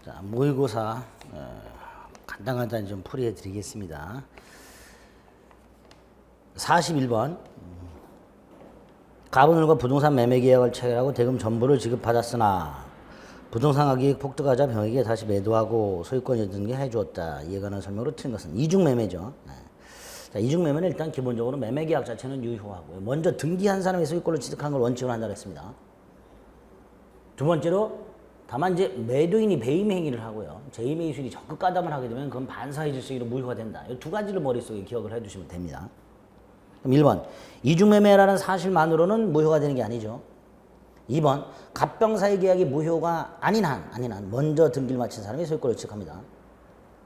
자, 모의고사 간단간단 좀 풀이해 드리겠습니다. 41번 가분을과 부동산 매매 계약을 체결하고 대금 전부를 지급받았으나 부동산 가격이 폭등하자 병에게 다시 매도하고 소유권 여등게 해주었다. 이에 관한 설명으로 틀린 것은 이중매매죠. 자, 이중매매는 일단 기본적으로 매매 계약 자체는 유효하고요. 먼저 등기한 사람이 소유권을 취득한 걸 원칙으로 한다고 했습니다. 두 번째로 다만 이제 매도인이 배임 행위를 하고요. 제2매의 수익이 적극 가담을 하게 되면 그건 반사의 질서로 무효가 된다. 이 두 가지를 머릿속에 기억을 해두시면 됩니다. 그럼 1번 이중매매라는 사실만으로는 무효가 되는 게 아니죠. 2번 갑병사의 계약이 무효가 아닌 한 먼저 등기를 마친 사람이 소유권을 취득합니다.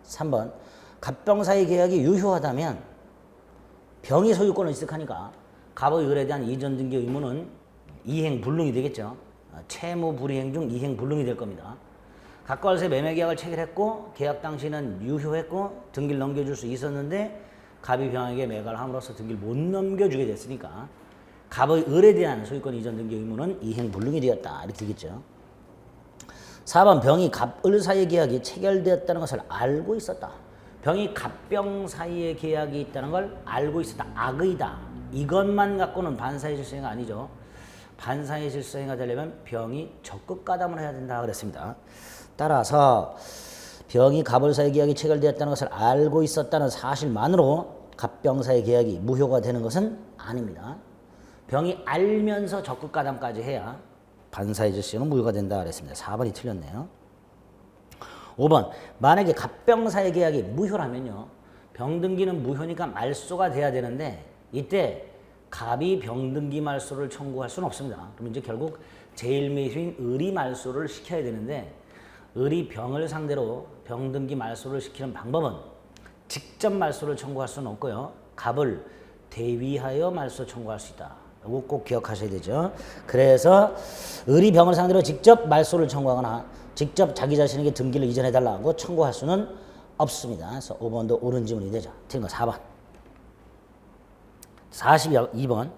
3번 갑병사의 계약이 유효하다면 병이 소유권을 취득하니까 갑의 을에 대한 이전 등기 의무는 이행 불능이 되겠죠. 채무 불이행 중 이행 불능이 될 겁니다. 각과 월세 매매 계약을 체결했고 계약 당시는 유효했고 등기를 넘겨줄 수 있었는데 갑이 병에게 매각을 함으로써 등기를 못 넘겨주게 됐으니까 갑의 을에 대한 소유권 이전 등기 의무는 이행 불능이 되었다. 이렇게 되겠죠. 4번 병이 갑을 사이의 계약이 체결되었다는 것을 알고 있었다. 병이 갑병 사이의 계약이 있다는 걸 알고 있었다. 악의다. 이것만 갖고는 반사의 질서행위가 아니죠. 반사의 질서행위가 되려면 병이 적극 가담을 해야 된다 그랬습니다. 따라서 병이 갑을 사이의 계약이 체결되었다는 것을 알고 있었다는 사실만으로 갑병 사이의 계약이 무효가 되는 것은 아닙니다. 병이 알면서 적극 가담까지 해야 반사의 질서는 무효가 된다 그랬습니다. 4번이 틀렸네요. 5번 만약에 갑병 사이의 계약이 무효라면요. 병등기는 무효니까 말소가 돼야 되는데 이때 갑이 병등기 말소를 청구할 수는 없습니다. 그럼 이제 결국 제1매수인 을이 말소를 시켜야 되는데 을이 병을 상대로 병등기 말소를 시키는 방법은 직접 말소를 청구할 수는 없고요. 갑을 대위하여 말소 청구할 수 있다. 이거 꼭 기억하셔야 되죠. 그래서 을이 병을 상대로 직접 말소를 청구하거나 직접 자기 자신에게 등기를 이전해달라고 청구할 수는 없습니다. 그래서 5번도 옳은 지문이 되죠. 틀린 거 4번. 42번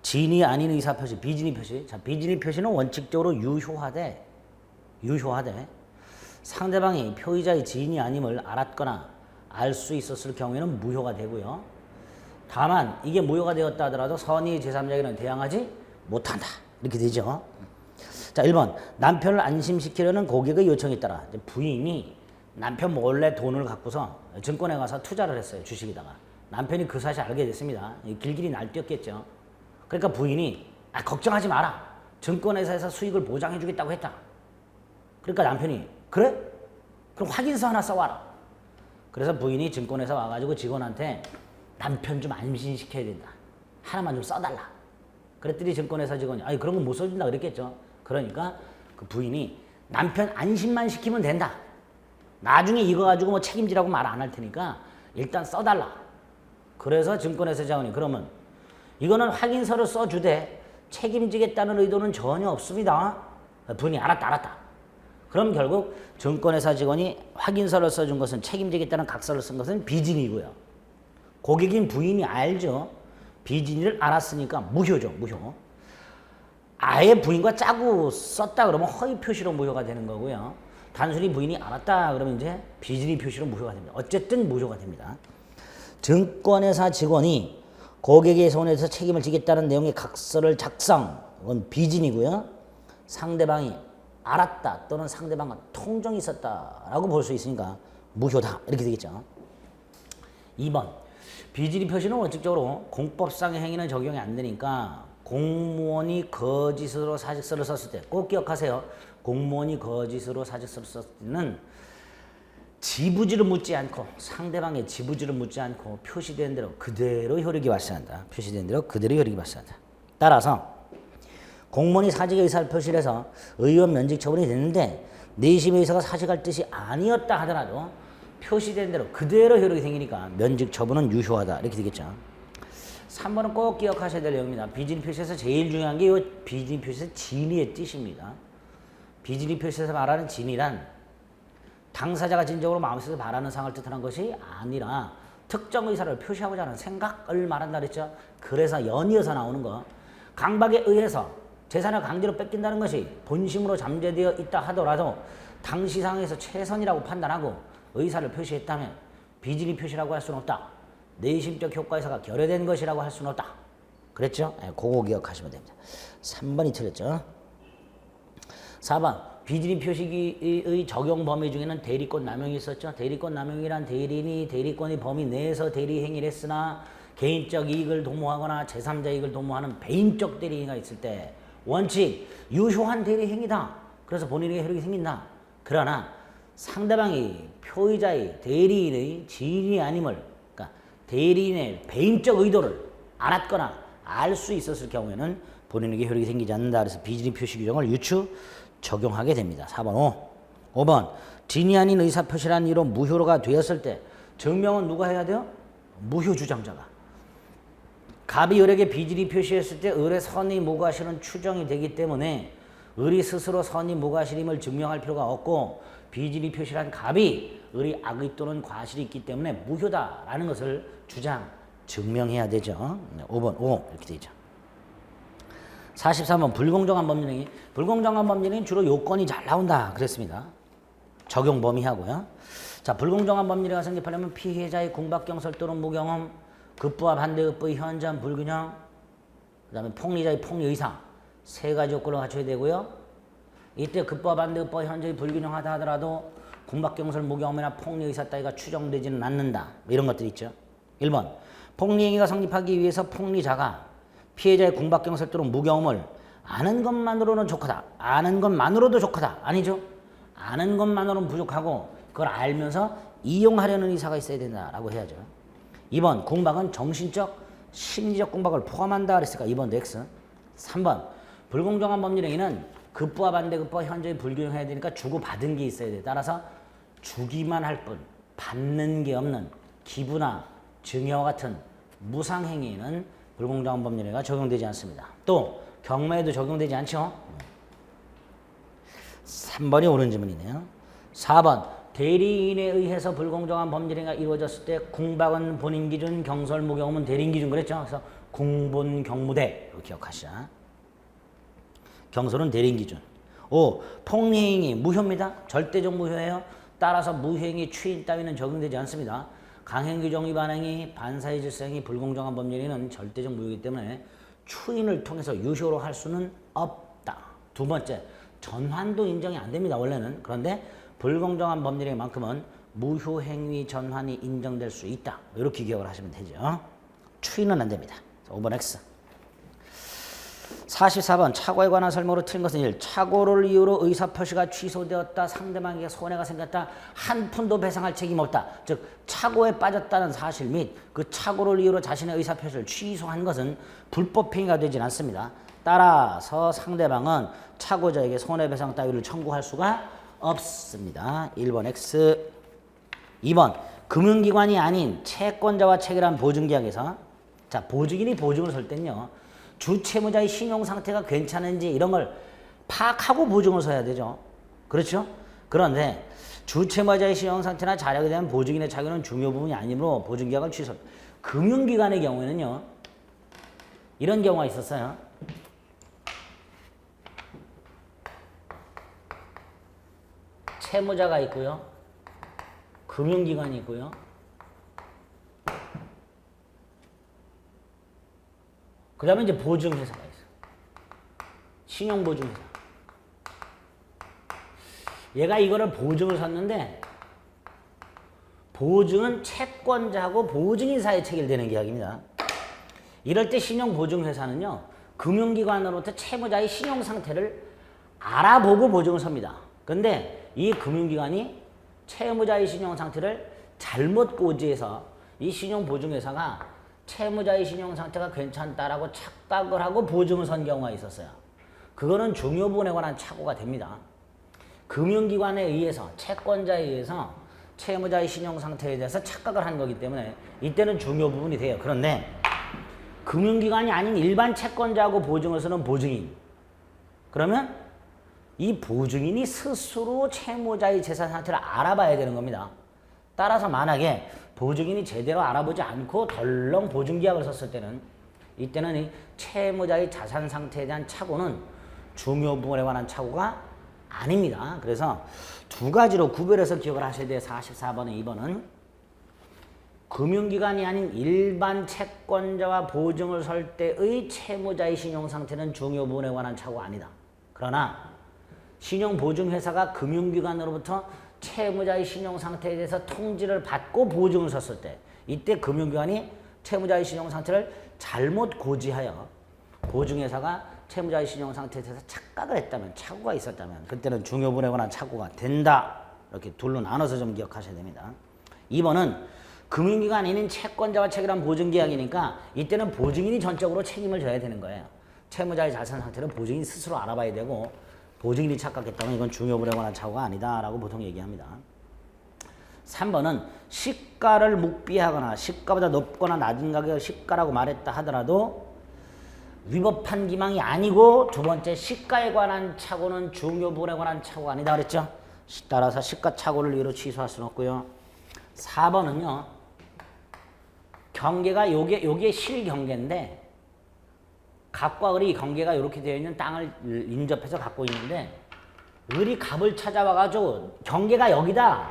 진이 아닌 의사표시, 비진의 표시. 자, 비진의 표시는 원칙적으로 유효하되 상대방이 표의자의 지인이 아님을 알았거나 알 수 있었을 경우에는 무효가 되고요. 다만 이게 무효가 되었다 하더라도 선의 제3자에게는 대항하지 못한다. 이렇게 되죠. 자, 1번 남편을 안심시키려는 고객의 요청에 따라 부인이 남편 몰래 돈을 갖고서 증권에 가서 투자를 했어요. 주식에다가. 남편이 그 사실 알게 됐습니다. 길길이 날뛰었겠죠. 그러니까 부인이 걱정하지 마라. 증권회사에서 수익을 보장해 주겠다고 했다. 그러니까 남편이 그래? 그럼 확인서 하나 써와라. 그래서 부인이 증권회사 와가지고 직원한테 남편 좀 안심시켜야 된다. 하나만 좀 써달라. 그랬더니 증권회사 직원이 그런 건 못 써준다 그랬겠죠. 그러니까 그 부인이 남편 안심만 시키면 된다. 나중에 이거 가지고 뭐 책임지라고 말 안 할 테니까 일단 써달라. 그래서 증권회사 직원이 그러면 이거는 확인서를 써주되 책임지겠다는 의도는 전혀 없습니다. 부인이 알았다. 그럼 결국 증권회사 직원이 확인서를 써준 것은 책임지겠다는 각서를 쓴 것은 비진이고요. 고객인 부인이 알죠. 비진이를 알았으니까 무효죠. 무효. 아예 부인과 짜고 썼다 그러면 허위 표시로 무효가 되는 거고요. 단순히 부인이 알았다 그러면 이제 비진이 표시로 무효가 됩니다. 어쨌든 무효가 됩니다. 증권회사 직원이 고객의 손해에서 책임을 지겠다는 내용의 각서를 작성, 그건 비진이고요. 상대방이 알았다 또는 상대방과 통정이 있었다라고 볼 수 있으니까 무효다 이렇게 되겠죠. 2번 비진이 표시는 원칙적으로 공법상의 행위는 적용이 안 되니까 공무원이 거짓으로 사직서를 썼을 때 꼭 기억하세요. 공무원이 거짓으로 사직서를 썼을 때는 지부지를 묻지 않고 상대방의 지부지를 묻지 않고 표시된 대로 그대로 효력이 발생한다. 표시된 대로 그대로 효력이 발생한다. 따라서 공무원이 사직의 의사를 표시를 해서 의원 면직 처분이 됐는데 내심의 의사가 사직할 뜻이 아니었다 하더라도 표시된 대로 그대로 효력이 생기니까 면직 처분은 유효하다. 이렇게 되겠죠. 3번은 꼭 기억하셔야 될 내용입니다. 비진이 표시에서 제일 중요한 게 이 비진이 표시에서 진의의 뜻입니다. 비진이 표시에서 말하는 진의란 당사자가 진정으로 마음속에서 바라는 상을 뜻하는 것이 아니라 특정 의사를 표시하고자 하는 생각을 말한다 그랬죠. 그래서 연이어서 나오는 거. 강박에 의해서 재산을 강제로 뺏긴다는 것이 본심으로 잠재되어 있다 하더라도 당시 상황에서 최선이라고 판단하고 의사를 표시했다면 비진리 표시라고 할 수는 없다. 내심적 효과에서가 결여된 것이라고 할 수는 없다. 그랬죠? 네, 그거 기억하시면 됩니다. 3번이 틀렸죠. 4번 비진리 표시의 적용 범위 중에는 대리권 남용이 있었죠. 대리권 남용이란 대리인이 대리권의 범위 내에서 대리 행위를 했으나 개인적 이익을 도모하거나 제3자 이익을 도모하는 배임적 대리 행위가 있을 때 원칙 유효한 대리 행위다. 그래서 본인에게 효력이 생긴다. 그러나 상대방이 표의자의 대리인의 지인이 아님을, 그러니까 대리인의 배임적 의도를 알았거나 알 수 있었을 경우에는 본인에게 효력이 생기지 않는다. 그래서 비진리 표시 규정을 유추 적용하게 됩니다. 4번 5번 진이 아닌 의사표시라는 이유로 무효가 되었을 때 증명은 누가 해야 돼요? 무효 주장자가. 갑이 을에게 비진리 표시했을 때 을의 선의 무과실은 추정이 되기 때문에 을이 스스로 선의 무과실임을 증명할 필요가 없고 비진리 표시란 갑이 을이 악의 또는 과실이 있기 때문에 무효다라는 것을 증명해야 되죠. 5번 5 이렇게 되죠. 43번 불공정한 법률행위. 불공정한 법률행위는 주로 요건이 잘 나온다 그랬습니다. 적용 범위하고요. 자, 불공정한 법률행위가 성립하려면 피해자의 궁박경설 또는 무경험, 급부와 반대급부의 현저한 불균형, 그 다음에 폭리자의 폭리의상 세 가지 요건을 갖춰야 되고요. 이때 급부와 반대급부가 현저히 불균형하다 하더라도 궁박경설 무경험이나 폭리의사 따위가 추정되지는 않는다. 이런 것들이 있죠. 1번 폭리행위가 성립하기 위해서 폭리자가 피해자의 궁박경설 또는 무경험을 아는 것만으로는 족하다. 아는 것만으로도 족하다. 아니죠. 아는 것만으로는 부족하고 그걸 알면서 이용하려는 의사가 있어야 된다라고 해야죠. 2번 궁박은 정신적, 심리적 궁박을 포함한다 그랬으니까 2번도 X. 3번 불공정한 법률행위는 급부와 반대급부와 현저히 불균형해야 되니까 주고받은 게 있어야 돼. 따라서 주기만 할 뿐 받는 게 없는 기부나 증여와 같은 무상행위에는 불공정한 법률행위가 적용되지 않습니다. 또 경매에도 적용되지 않죠. 3번이 옳은 질문이네요. 4번 대리인에 의해서 불공정한 법률행위가 이루어졌을 때 궁박은 본인 기준, 경설 무경험은 대리인 기준 그랬죠. 그래서 궁본 경무대 기억하시자. 경설은 대리인 기준. 5. 폭리행위 무효입니다. 절대적 무효예요. 따라서 무효행위 추인 따위는 적용되지 않습니다. 강행규정 위반행위, 반사의 질서행위, 불공정한 법률행위는 절대적 무효이기 때문에 추인을 통해서 유효로 할 수는 없다. 두 번째, 전환도 인정이 안 됩니다. 원래는. 그런데 불공정한 법률행위만큼은 무효행위 전환이 인정될 수 있다. 이렇게 기억을 하시면 되죠. 추인은 안 됩니다. 5번 X. 44번 착오에 관한 설명으로 틀린 것은 1. 착오를 이유로 의사표시가 취소되었다. 상대방에게 손해가 생겼다. 한 푼도 배상할 책임 없다. 즉 착오에 빠졌다는 사실 및 그 착오를 이유로 자신의 의사표시를 취소한 것은 불법행위가 되진 않습니다. 따라서 상대방은 착오자에게 손해배상 따위를 청구할 수가 없습니다. 1번 X. 2번 금융기관이 아닌 채권자와 체결한 보증계약에서 자 보증인이 보증을 설 땐요. 주채무자의 신용상태가 괜찮은지 이런 걸 파악하고 보증을 서야 되죠. 그렇죠? 그런데 주채무자의 신용상태나 자력에 대한 보증인의 착오는 중요 부분이 아니므로 보증계약을 취소. 금융기관의 경우에는요. 이런 경우가 있었어요. 채무자가 있고요. 금융기관이 있고요. 그 다음에 이제 보증회사가 있어. 신용보증회사. 얘가 이거를 보증을 샀는데 보증은 채권자하고 보증인 사이에 체결되는 계약입니다. 이럴 때 신용보증회사는요. 금융기관으로부터 채무자의 신용상태를 알아보고 보증을 섭니다. 근데 이 금융기관이 채무자의 신용상태를 잘못 고지해서 이 신용보증회사가 채무자의 신용상태가 괜찮다라고 착각을 하고 보증을 선 경우가 있었어요. 그거는 중요 부분에 관한 착오가 됩니다. 금융기관에 의해서 채권자에 의해서 채무자의 신용상태에 대해서 착각을 한 거기 때문에 이때는 중요 부분이 돼요. 그런데 금융기관이 아닌 일반 채권자하고 보증을 쓰는 보증인 그러면 이 보증인이 스스로 채무자의 재산 상태를 알아봐야 되는 겁니다. 따라서 만약에 보증인이 제대로 알아보지 않고 덜렁 보증계약을 썼을 때는 이때는 이 채무자의 자산 상태에 대한 착오는 중요 부분에 관한 착오가 아닙니다. 그래서 두 가지로 구별해서 기억을 하셔야 돼요. 44번에 2번은 금융기관이 아닌 일반 채권자와 보증을 설 때의 채무자의 신용상태는 중요 부분에 관한 착오가 아니다. 그러나 신용보증회사가 금융기관으로부터 채무자의 신용상태에 대해서 통지를 받고 보증을 섰을 때 이때 금융기관이 채무자의 신용상태를 잘못 고지하여 보증회사가 채무자의 신용상태에 대해서 착각을 했다면, 착오가 있었다면 그때는 중요 부분에 관한 착오가 된다. 이렇게 둘로 나눠서 좀 기억하셔야 됩니다. 2번은 금융기관인 채권자와 체결한 보증계약이니까 이때는 보증인이 전적으로 책임을 져야 되는 거예요. 채무자의 자산 상태를 보증인이 스스로 알아봐야 되고 보증인이 착각했다면 이건 중요 부분에 관한 착오가 아니다라고 보통 얘기합니다. 3번은 시가를 묵비하거나 시가보다 높거나 낮은 가격을 시가라고 말했다 하더라도 위법한 기망이 아니고 두 번째 시가에 관한 착오는 중요 부분에 관한 착오가 아니다 그랬죠. 따라서 시가 착오를 이유로 취소할 수는 없고요. 4번은요. 경계가 요게 실경계인데 갑과 을이 경계가 이렇게 되어 있는 땅을 인접해서 갖고 있는데 을이 갑을 찾아와 가지고 경계가 여기다.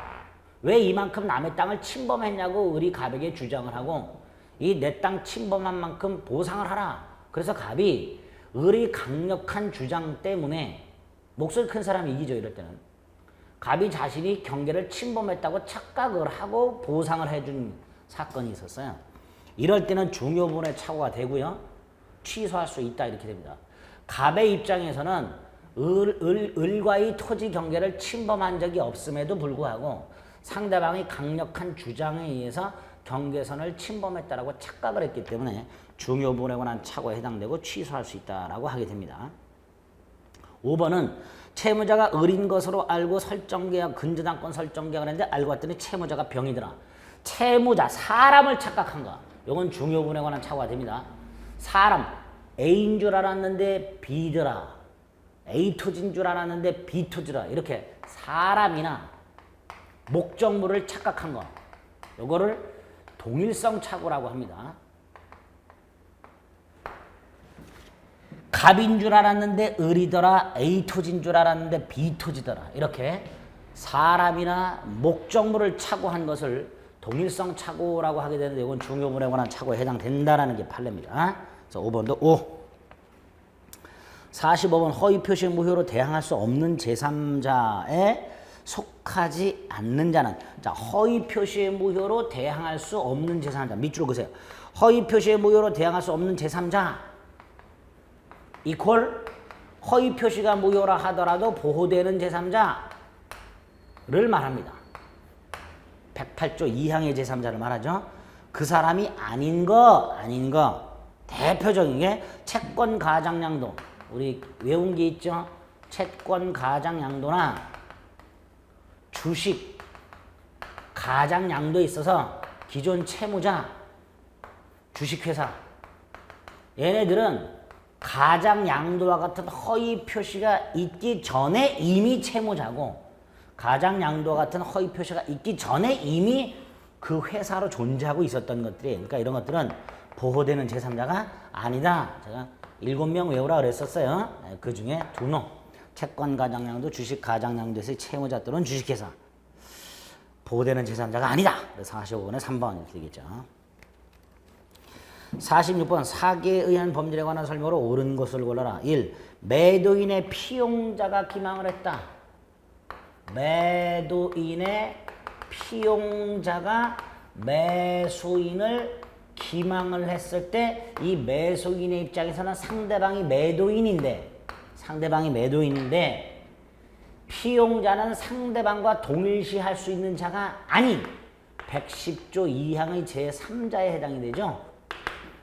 왜 이만큼 남의 땅을 침범했냐고 을이 갑에게 주장을 하고 이 내 땅 침범한 만큼 보상을 하라. 그래서 갑이 을의 강력한 주장 때문에 목소리 큰 사람이 이기죠. 이럴 때는 갑이 자신이 경계를 침범했다고 착각을 하고 보상을 해준 사건이 있었어요. 이럴 때는 중요 부분에 착오가 되고요. 취소할 수 있다 이렇게 됩니다. 갑의 입장에서는 을과의 토지 경계를 침범한 적이 없음에도 불구하고 상대방의 강력한 주장에 의해서 경계선을 침범했다라고 착각을 했기 때문에 중요 부분에 관한 착오에 해당되고 취소할 수 있다라고 하게 됩니다. 5번은 채무자가 을인 것으로 알고 설정계약, 근저당권 설정계약을 했는데 알고 봤더니 채무자가 병이더라. 채무자, 사람을 착각한 거. 이건 중요 부분에 관한 착오가 됩니다. 사람, A인 줄 알았는데 B더라. A 토지인 줄 알았는데 B 토지라. 이렇게 사람이나 목적물을 착각한 거. 요거를 동일성 착오라고 합니다. 갑인 줄 알았는데 을이더라. A 토지인 줄 알았는데 B 토지더라. 이렇게 사람이나 목적물을 착오한 것을 동일성 착오라고 하게 되는데 이건 중요 부분에 관한 착오에 해당된다라는 게 판례입니다. 그래서 5번도 5. 45번 허위 표시 무효로 대항할 수 없는 제3자에 속하지 않는 자는 자 허위 표시의 무효로 대항할 수 없는 제3자 밑줄을 그으세요. 허위 표시의 무효로 대항할 수 없는 제3자 이퀄 허위 표시가 무효라 하더라도 보호되는 제3자를 말합니다. 108조 2항의 제3자를 말하죠. 그 사람이 아닌 거 대표적인 게 채권 가장양도 우리 외운 게 있죠. 채권 가장양도나 주식 가장양도에 있어서 기존 채무자 주식회사 얘네들은 가장양도와 같은 허위 표시가 있기 전에 이미 채무자고 가장양도와 같은 허위 표시가 있기 전에 이미 그 회사로 존재하고 있었던 것들이 그러니까 이런 것들은 보호되는 제3자가 아니다. 제가 7명 외우라 그랬었어요. 그 중에 2놈 채권 가장양도 주식 가장양도에서의 채무자 또는 주식회사 보호되는 제3자가 아니다. 45번에 3번 이렇게 되겠죠. 46번 사기에 의한 범죄에 관한 설명으로 옳은 것을 골라라. 1. 매도인의 피용자가 기망을 했다. 매도인의 피용자가 매수인을 기망을 했을 때 이 매수인의 입장에서는 상대방이 매도인인데 피용자는 상대방과 동일시할 수 있는 자가 아닌 110조 2항의 제3자에 해당이 되죠.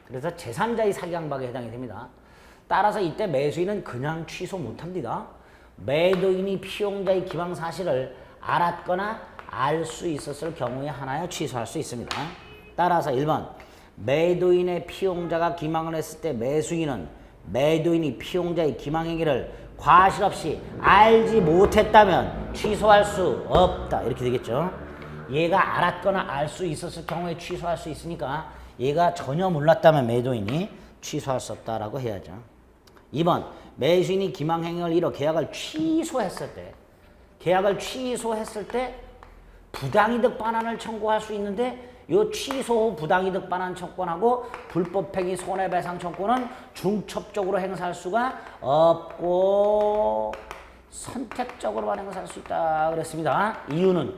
그래서 제3자의 사기강박에 해당이 됩니다. 따라서 이때 매수인은 그냥 취소 못합니다. 매도인이 피용자의 기망 사실을 알았거나 알 수 있었을 경우에 하나여 취소할 수 있습니다. 따라서 1번 매도인의 피용자가 기망을 했을 때 매수인은 매도인이 피용자의 기망 행위를 과실 없이 알지 못했다면 취소할 수 없다. 이렇게 되겠죠. 얘가 알았거나 알 수 있었을 경우에 취소할 수 있으니까 얘가 전혀 몰랐다면 매도인이 취소할 수 없다라고 해야죠. 2번 매수인이 기망행위를 이뤄 계약을 취소했을 때 부당이득 반환을 청구할 수 있는데 요 취소 후 부당이득 반환 청구하고 불법행위 손해배상 청구는 중첩적으로 행사할 수가 없고 선택적으로만 행사할 수 있다 그랬습니다. 이유는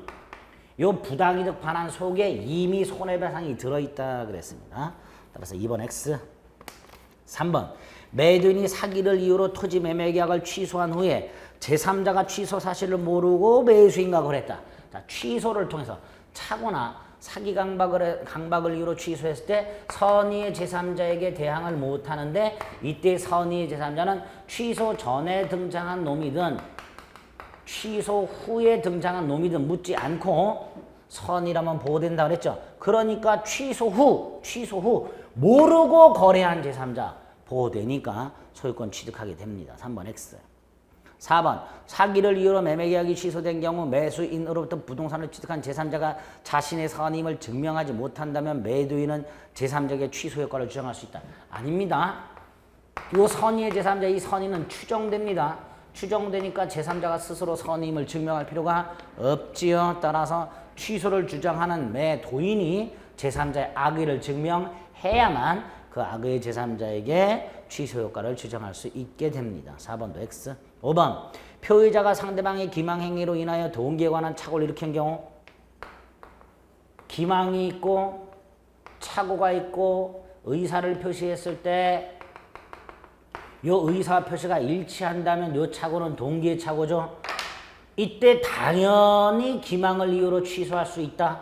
요 부당이득 반환 속에 이미 손해배상이 들어있다 그랬습니다. 따라서 2번 X. 3번 매도인이 사기를 이유로 토지 매매 계약을 취소한 후에 제3자가 취소 사실을 모르고 매수인과 거래했다. 자, 취소를 통해서 차거나 사기 강박을 이유로 취소했을 때 선의의 제3자에게 대항을 못하는데 이때 선의의 제3자는 취소 전에 등장한 놈이든 취소 후에 등장한 놈이든 묻지 않고 선의라면 보호된다 그랬죠. 그러니까 취소 후 모르고 거래한 제3자 보호되니까 소유권 취득하게 됩니다. 3번 X. 4번 사기를 이유로 매매계약이 취소된 경우 매수인으로부터 부동산을 취득한 제3자가 자신의 선임을 증명하지 못한다면 매도인은 제3자에게 취소 효과를 주장할 수 있다. 아닙니다. 이 선의의 제3자 이 선임은 추정됩니다. 추정되니까 제3자가 스스로 선임을 증명할 필요가 없지요. 따라서 취소를 주장하는 매도인이 제3자의 악의를 증명해야만 그 악의 제3자에게 취소 효과를 주장할 수 있게 됩니다. 4번도 X. 5번 표의자가 상대방의 기망행위로 인하여 동기에 관한 착오를 일으킨 경우 기망이 있고 착오가 있고 의사를 표시했을 때 이 의사 표시가 일치한다면 이 착오는 동기의 착오죠. 이때 당연히 기망을 이유로 취소할 수 있다.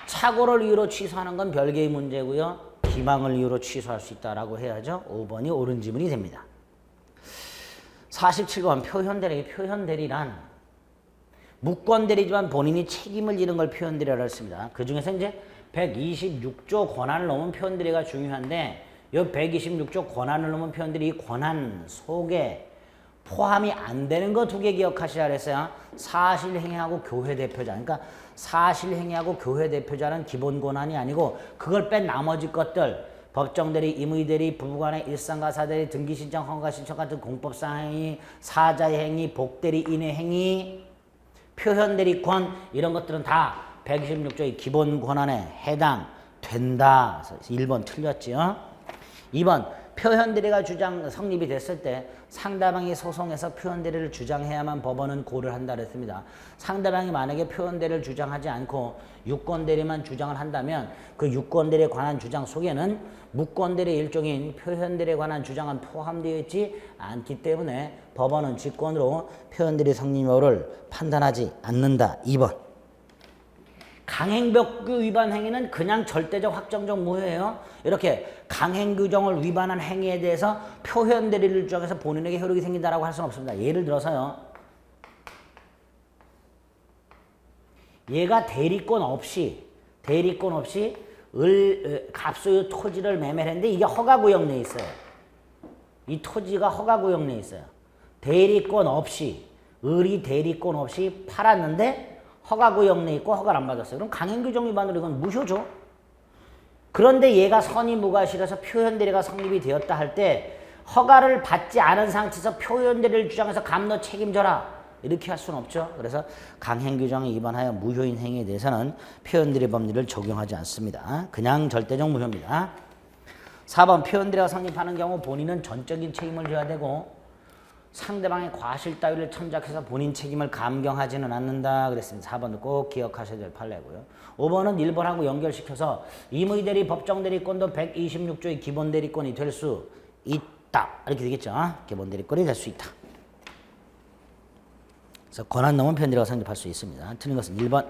착오를 이유로 취소하는 건 별개의 문제고요. 기망을 이유로 취소할 수 있다라고 해야죠. 5번이 옳은 지문이 됩니다. 47번 표현대리. 표현대리란 무권대리지만 본인이 책임을 지는 걸 표현대리라고 했습니다. 그 중에서 이제 126조 권한을 넘은 표현대리가 중요한데 이 126조 권한을 넘은 표현들이 이 권한 속에 포함이 안 되는 거 두 개 기억하시라 그랬어요. 사실행위하고 교회대표자. 그러니까 사실행위하고 교회대표자는 기본 권한이 아니고 그걸 뺀 나머지 것들 법정대리, 임의대리, 부부간의 일상가사대리, 등기신청, 허가신청 같은 공법상행위, 사자의 행위, 복대리인의 행위, 표현대리권 이런 것들은 다 126조의 기본 권한에 해당된다. 그래서 1번 틀렸지요. 2번 표현대리가 성립이 됐을 때 상대방이 소송에서 표현대리를 주장해야만 법원은 고를 한다 그랬습니다. 상대방이 만약에 표현대리를 주장하지 않고 유권대리만 주장을 한다면 그 유권대리에 관한 주장 속에는 무권대리의 일종인 표현대리에 관한 주장은 포함되어 있지 않기 때문에 법원은 직권으로 표현대리 성립 여부를 판단하지 않는다. 2번 강행법규 위반 행위는 그냥 절대적 확정적 무효예요. 이렇게 강행규정을 위반한 행위에 대해서 표현대리를 주장해서 본인에게 효력이 생긴다라고 할 수는 없습니다. 예를 들어서요. 얘가 대리권 없이 갑소유 토지를 매매를 했는데 이게 허가구역 내에 있어요. 이 토지가 허가구역 내에 있어요. 대리권 없이 을이 대리권 없이 팔았는데 허가구역 내에 있고 허가를 안 받았어요. 그럼 강행규정 위반으로 이건 무효죠. 그런데 얘가 선의무과실에서 표현대리가 성립이 되었다 할 때 허가를 받지 않은 상태에서 표현대리를 주장해서 감노 책임져라 이렇게 할 수는 없죠. 그래서 강행규정에 위반하여 무효인 행위에 대해서는 표현대리 법리를 적용하지 않습니다. 그냥 절대적 무효입니다. 4번 표현대리가 성립하는 경우 본인은 전적인 책임을 져야 되고 상대방의 과실 따위를 참작해서 본인 책임을 감경하지는 않는다 그랬습니다. 4번도 꼭 기억하셔야 될 판례고요. 5번은 1번하고 연결시켜서 임의대리 법정대리권도 126조의 기본대리권이 될 수 있다. 이렇게 되겠죠. 기본대리권이 될 수 있다. 그래서 권한 넘은 표현대리가 성립할 수 있습니다. 틀린 것은 1번.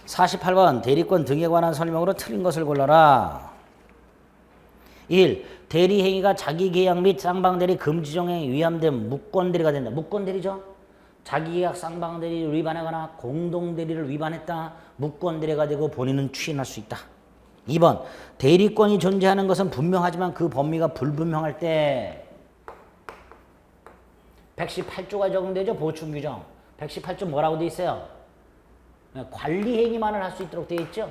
48번 대리권 등에 관한 설명으로 틀린 것을 골라라. 1. 대리행위가 자기계약 및 쌍방대리 금지정행에 위함된 무권대리가 된다. 무권대리죠. 자기계약 쌍방대리를 위반하거나 공동대리를 위반했다. 무권대리가 되고 본인은 추인할 수 있다. 2번 대리권이 존재하는 것은 분명하지만 그 범위가 불분명할 때 118조가 적용되죠. 보충규정. 118조 뭐라고 돼 있어요? 관리행위만을 할 수 있도록 되어 있죠.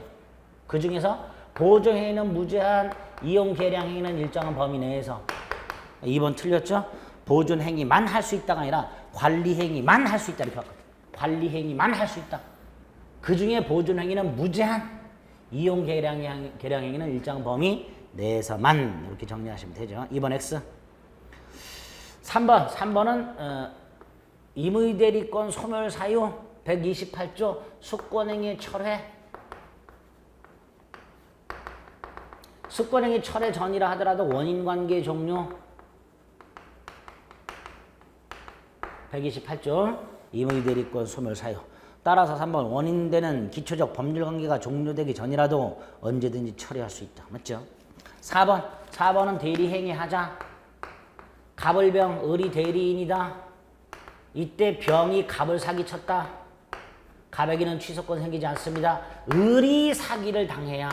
그중에서 보조행위는 무제한, 이용계량행위는 일정한 범위 내에서 2번 틀렸죠? 보존 행위만 할 수 있다가 아니라 관리 행위만 할 수 있다 이렇게 봤거든. 관리 행위만 할 수 있다. 그 중에 보존 행위는 무제한, 이용 계량 행위는 일정 범위 내에서만 이렇게 정리하시면 되죠. 2번 X. 3번은 임의대리권 소멸 사유 128조 숙권행위 철회. 숙권행위 철회 전이라 하더라도 원인관계 종료 128조 임의대리권 소멸 사유. 따라서 3번 원인되는 기초적 법률관계가 종료되기 전이라도 언제든지 처리할 수 있다. 맞죠? 4번은 대리행위하자. 갑을병 을이 대리인이다. 이때 병이 갑을 사기쳤다. 갑에게는 취소권 생기지 않습니다. 을이 사기를 당해야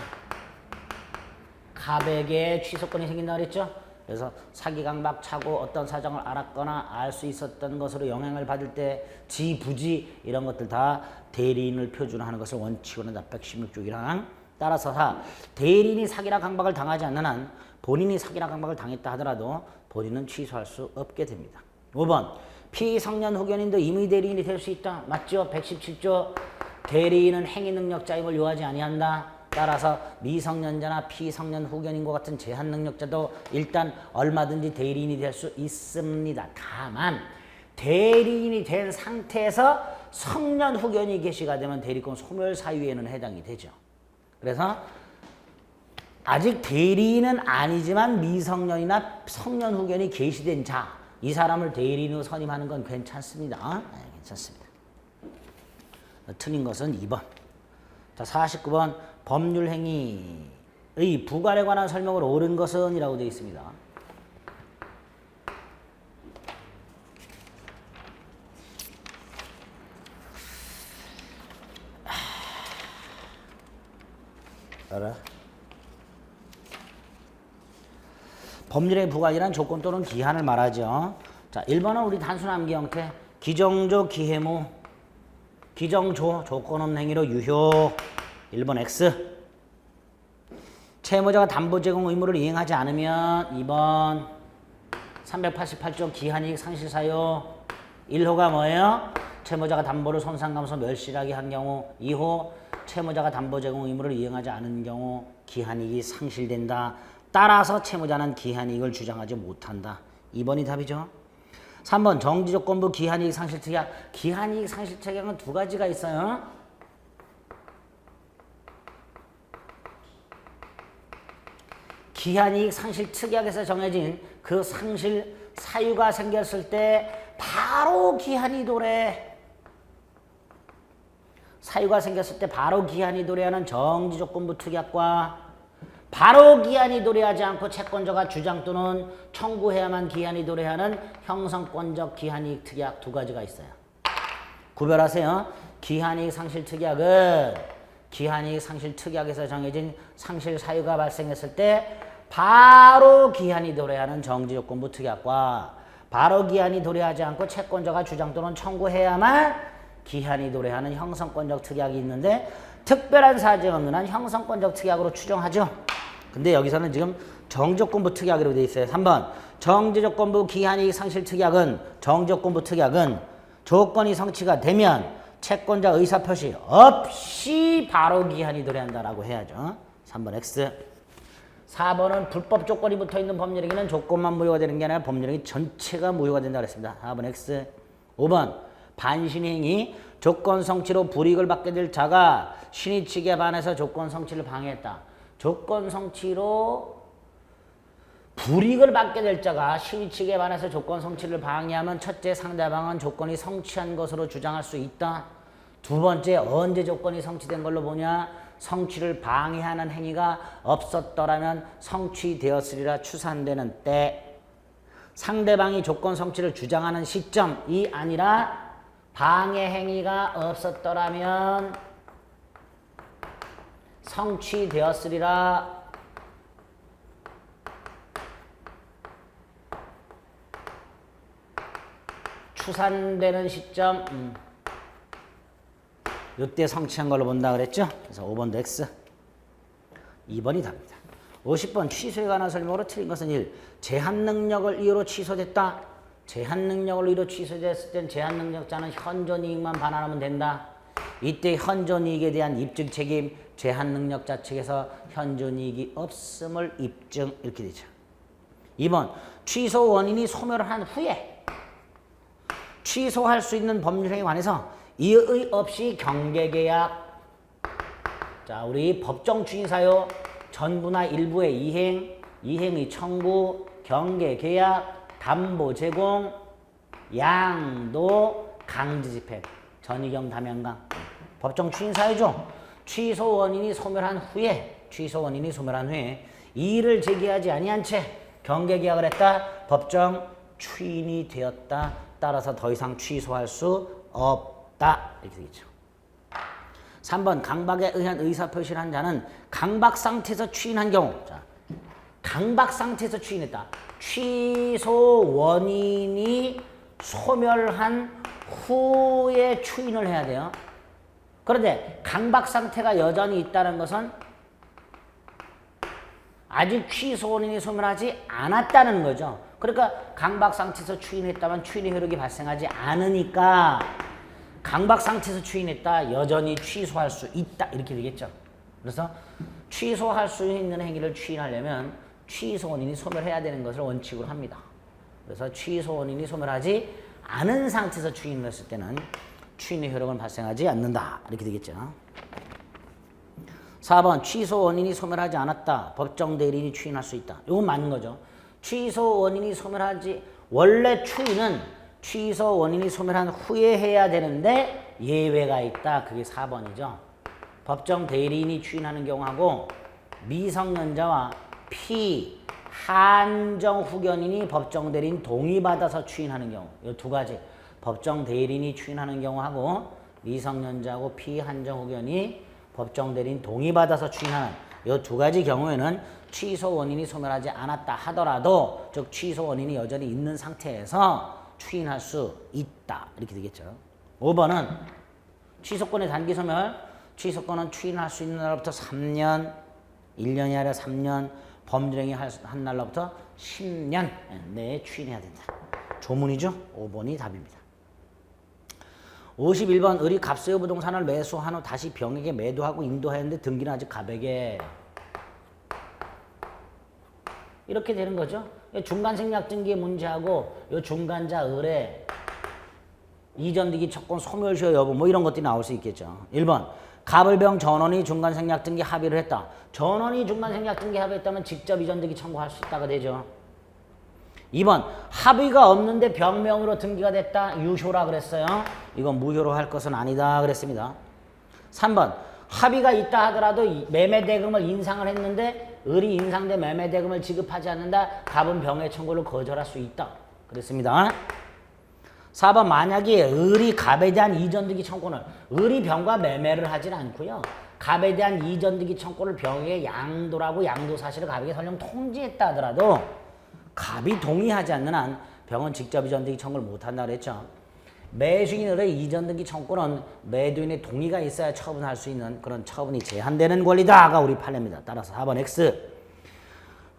갑에게 취소권이 생긴다 그랬죠? 그래서 사기 강박 차고 어떤 사정을 알았거나 알 수 있었던 것으로 영향을 받을 때 지부지 이런 것들 다 대리인을 표준화하는 것을 원칙으로 한다. 116조 1항. 따라서 4. 대리인이 사기나 강박을 당하지 않는 한 본인이 사기나 강박을 당했다 하더라도 본인은 취소할 수 없게 됩니다. 5번 피성년 후견인도 임의 대리인이 될 수 있다. 맞죠? 117조 대리인은 행위 능력자임을 요하지 아니한다. 따라서 미성년자나 피성년 후견인과 같은 제한 능력자도 일단 얼마든지 대리인이 될 수 있습니다. 다만 대리인이 된 상태에서 성년 후견이 개시가 되면 대리권 소멸 사유에는 해당이 되죠. 그래서 아직 대리인은 아니지만 미성년이나 성년 후견이 개시된 자, 이 사람을 대리인으로 선임하는 건 괜찮습니다. 네, 괜찮습니다. 틀린 것은 2번. 자, 49번 법률행위의 부관에 관한 설명을 옳은 것은 이라고 되어 있습니다. 알아? 법률의 부관이란 조건 또는 기한을 말하죠. 자, 1번은 우리 단순 암기 형태. 기정조 기해무. 기정조 조건 없는 행위로 유효. 1번 X. 채무자가 담보 제공 의무를 이행하지 않으면 2번 388조 기한이익 상실 사유. 1호가 뭐예요? 채무자가 담보를 손상감소 멸실하게 한 경우. 2호 채무자가 담보 제공 의무를 이행하지 않은 경우 기한이익이 상실된다. 따라서 채무자는 기한이익을 주장하지 못한다. 2번이 답이죠. 3번 정지조건부 기한이익 상실 특약. 기한이익 상실 특약은 두 가지가 있어요. 기한이익 상실 특약에서 정해진 그 상실 사유가 생겼을 때 바로 기한이 도래. 사유가 생겼을 때 바로 기한이 도래하는 정지조건부 특약과 바로 기한이 도래하지 않고 채권자가 주장 또는 청구해야만 기한이 도래하는 형성권적 기한이익 특약 두 가지가 있어요. 구별하세요. 기한이익 상실 특약은 기한이익 상실 특약에서 정해진 상실 사유가 발생했을 때 바로 기한이 도래하는 정지조건부 특약과 바로 기한이 도래하지 않고 채권자가 주장 또는 청구해야만 기한이 도래하는 형성권적 특약이 있는데 특별한 사정이 없는 한 형성권적 특약으로 추정하죠. 근데 여기서는 지금 정지조건부 특약이라고 되어 있어요. 3번 정지조건부 기한이익 상실 특약은 정지조건부 특약은 조건이 성취가 되면 채권자 의사표시 없이 바로 기한이 도래한다라고 해야죠. 3번 X. 4번은 불법 조건이 붙어있는 법률행위는 조건만 무효가 되는 게 아니라 법률행위 전체가 무효가 된다고 했습니다. 4번 X. 5번 반신행위 조건 성취로 불이익을 받게 될 자가 신의 측에 반해서 조건 성취를 방해했다. 조건 성취로 불이익을 받게 될 자가 신의 측에 반해서 조건 성취를 방해하면 첫째 상대방은 조건이 성취한 것으로 주장할 수 있다. 두 번째 언제 조건이 성취된 걸로 보냐? 성취를 방해하는 행위가 없었더라면 성취되었으리라 추산되는 때. 상대방이 조건 성취를 주장하는 시점이 아니라 방해 행위가 없었더라면 성취되었으리라 추산되는 시점. 이때 성취한 걸로 본다 그랬죠? 그래서 5번도 X. 2번이 답니다. 50번 취소에 관한 설명으로 틀린 것은 1. 제한 능력을 이유로 취소됐다. 제한 능력을 이유로 취소됐을 땐 제한 능력자는 현존 이익만 반환하면 된다. 이때 현존 이익에 대한 입증 책임, 제한 능력자 측에서 현존 이익이 없음을 입증 이렇게 되죠. 2번 취소 원인이 소멸을 한 후에 취소할 수 있는 법률행위에 관해서 이의 없이 경계계약. 자, 우리 법정 추인사유 전부나 일부의 이행, 이행의 청구, 경계계약, 담보 제공, 양도, 강제집행, 전의경 담양강. 법정 추인사유죠. 취소 원인이 소멸한 후에, 취소 원인이 소멸한 후에 이의를 제기하지 아니한 채 경계계약을 했다. 법정 추인이 되었다. 따라서 더 이상 취소할 수 없다. 이렇게 되겠죠. 3번 강박에 의한 의사표시를 한 자는 강박 상태에서 추인한 경우. 자, 강박 상태에서 추인했다. 취소 원인이 소멸한 후에 추인을 해야 돼요. 그런데 강박 상태가 여전히 있다는 것은 아직 취소 원인이 소멸하지 않았다는 거죠. 그러니까 강박 상태에서 추인했다면 추인의 효력이 발생하지 않으니까 강박 상태에서 추인했다. 여전히 취소할 수 있다. 이렇게 되겠죠. 그래서 취소할 수 있는 행위를 추인하려면 취소 원인이 소멸해야 되는 것을 원칙으로 합니다. 그래서 취소 원인이 소멸하지 않은 상태에서 추인을 했을 때는 추인의 효력은 발생하지 않는다. 이렇게 되겠죠. 4번 취소 원인이 소멸하지 않았다. 법정 대리인이 추인할 수 있다. 이건 맞는 거죠. 취소 원인이 소멸하지 원래 추인은 취소 원인이 소멸한 후에 해야 되는데 예외가 있다. 그게 4번이죠. 법정 대리인이 추인하는 경우하고 미성년자와 피한정 후견인이 법정 대리인 동의받아서 추인하는 경우. 이 두 가지. 법정 대리인이 추인하는 경우하고 미성년자하고 피한정 후견이 법정 대리인 동의받아서 추인하는 이 두 가지 경우에는 취소 원인이 소멸하지 않았다 하더라도 즉 취소 원인이 여전히 있는 상태에서 추인할 수 있다. 이렇게 되겠죠. 5번은 취소권의 단기 소멸. 취소권은 추인할 수 있는 날로부터 3년, 1년이 아니라 3년, 범죄행위 한 날로부터 10년 내에 추인해야 된다. 조문이죠. 5번이 답입니다. 51번 을이 갑소유 부동산을 매수한 후 다시 병에게 매도하고 인도하였는데 등기는 아직 갑에게. 이렇게 되는 거죠. 중간생략 등기의 문제하고 요 중간자 을의 이전등기 채권 소멸시효 여부 뭐 이런 것들이 나올 수 있겠죠. 1번 갑을병 전원이 중간생략 등기 합의를 했다. 전원이 중간생략 등기 합의했다면 직접 이전등기 청구할 수 있다가 되죠. 2번 합의가 없는데 병명으로 등기가 됐다. 유효라 그랬어요. 이건 무효로 할 것은 아니다 그랬습니다. 3번 합의가 있다 하더라도 매매대금을 인상을 했는데 을이 인상된 매매대금을 지급하지 않는다. 갑은 병의 청구를 거절할 수 있다 그랬습니다. 4번 만약에 을이 갑에 대한 이전등기 청구는 을이 병과 매매를 하진 않고요. 갑에 대한 이전등기 청구를 병에게 양도라고 양도 사실을 갑에게 설령 통지했다 하더라도 갑이 동의하지 않는 한 병은 직접 이전등기 청구를 못한다 그랬죠. 매수인의 이전등기 청구는 매도인의 동의가 있어야 처분할 수 있는 그런 처분이 제한되는 권리다가 우리 판례입니다. 따라서 4번 X.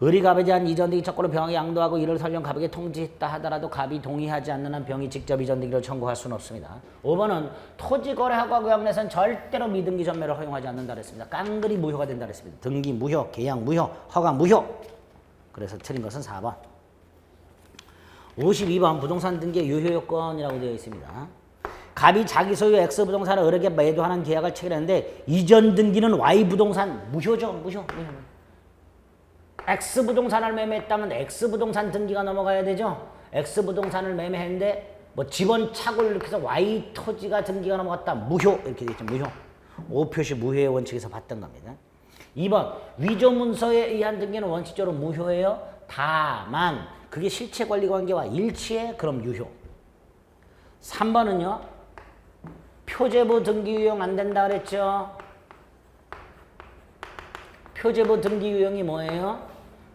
을이 갑에 대한 이전등기 청구를 병에게 양도하고 이를 설령 갑에게 통지했다 하더라도 갑이 동의하지 않는 한 병이 직접 이전등기를 청구할 수는 없습니다. 5번은 토지거래허가 구역 내에서는 절대로 미등기 전매를 허용하지 않는다 그랬습니다. 깡그리 무효가 된다 그랬습니다. 등기 무효, 계약 무효, 허가 무효. 그래서 틀린 것은 4번. 52번 부동산 등기의 유효요건이라고 되어 있습니다. 갑이 자기 소유 X부동산을 을에게 매도하는 계약을 체결했는데 이전 등기는 Y부동산 무효죠. 무효. X부동산을 매매했다면 X부동산 등기가 넘어가야 되죠. X부동산을 매매했는데 뭐 지번 착오를 이렇게 해서 Y토지가 등기가 넘어갔다. 무효. 이렇게 되죠. 무효. 오표시 무효의 원칙에서 봤던 겁니다. 2번 위조문서에 의한 등기는 원칙적으로 무효예요. 다만 그게 실체 권리 관계와 일치해 그럼 유효. 3번은요. 표제부 등기 유용 안 된다 그랬죠. 표제부 등기 유용이 뭐예요?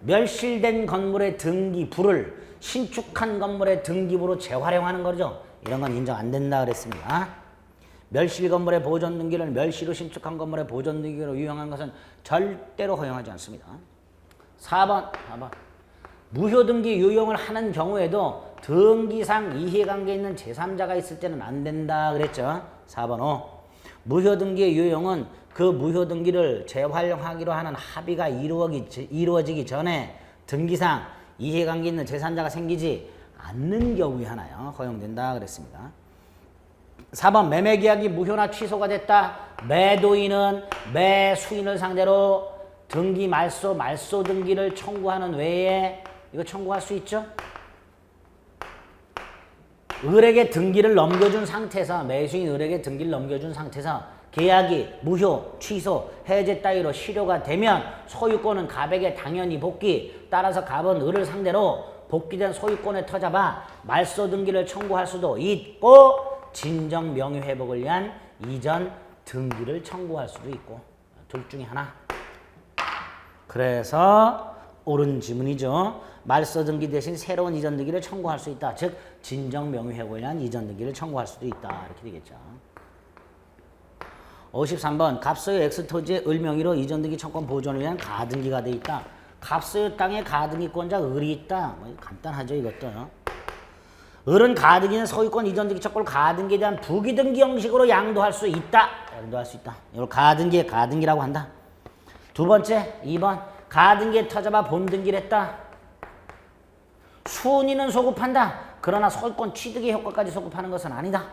멸실된 건물의 등기부를 신축한 건물의 등기부로 재활용하는 거죠. 이런 건 인정 안 된다 그랬습니다. 멸실 건물의 보존 등기를 멸실 후 신축한 건물의 보존 등기로 유용한 것은 절대로 허용하지 않습니다. 4번. 무효등기 유용을 하는 경우에도 등기상 이해관계 있는 제3자가 있을 때는 안 된다 그랬죠. 4번 5. 무효등기의 유용은 그 무효등기를 재활용하기로 하는 합의가 이루어지기 전에 등기상 이해관계 있는 제3자가 생기지 않는 경우에 하나요. 허용된다 그랬습니다. 4번 매매계약이 무효나 취소가 됐다. 매도인은 매수인을 상대로 등기 말소 등기를 청구하는 외에 이거 청구할 수 있죠? 을에게 등기를 넘겨준 상태에서 매수인 을에게 등기를 넘겨준 상태에서 계약이 무효, 취소, 해제 따위로 실효가 되면 소유권은 갑에게 당연히 복귀. 따라서 갑은 을을 상대로 복귀된 소유권에 터잡아 말소 등기를 청구할 수도 있고 진정 명의 회복을 위한 이전 등기를 청구할 수도 있고 둘 중에 하나. 그래서 옳은 지문이죠. 말소 등기 대신 새로운 이전 등기를 청구할 수 있다. 즉 진정 명의 회복을 위한 이전 등기를 청구할 수도 있다. 이렇게 되겠죠. 53번 갑소유 X토지의 을 명의로 이전 등기 청권 보존을 위한 가등기가 돼 있다. 갑소유 땅에 가등기권자 을이 있다. 뭐 간단하죠 이것도. 을은 가등기는 소유권 이전 등기 청권을 가등기에 대한 부기등기 형식으로 양도할 수 있다. 양도할 수 있다. 이걸 가등기라고 한다. 두 번째 2번 가등기에 터잡아 본등기를 했다. 순위는 소급한다. 그러나 소유권 취득의 효과까지 소급하는 것은 아니다.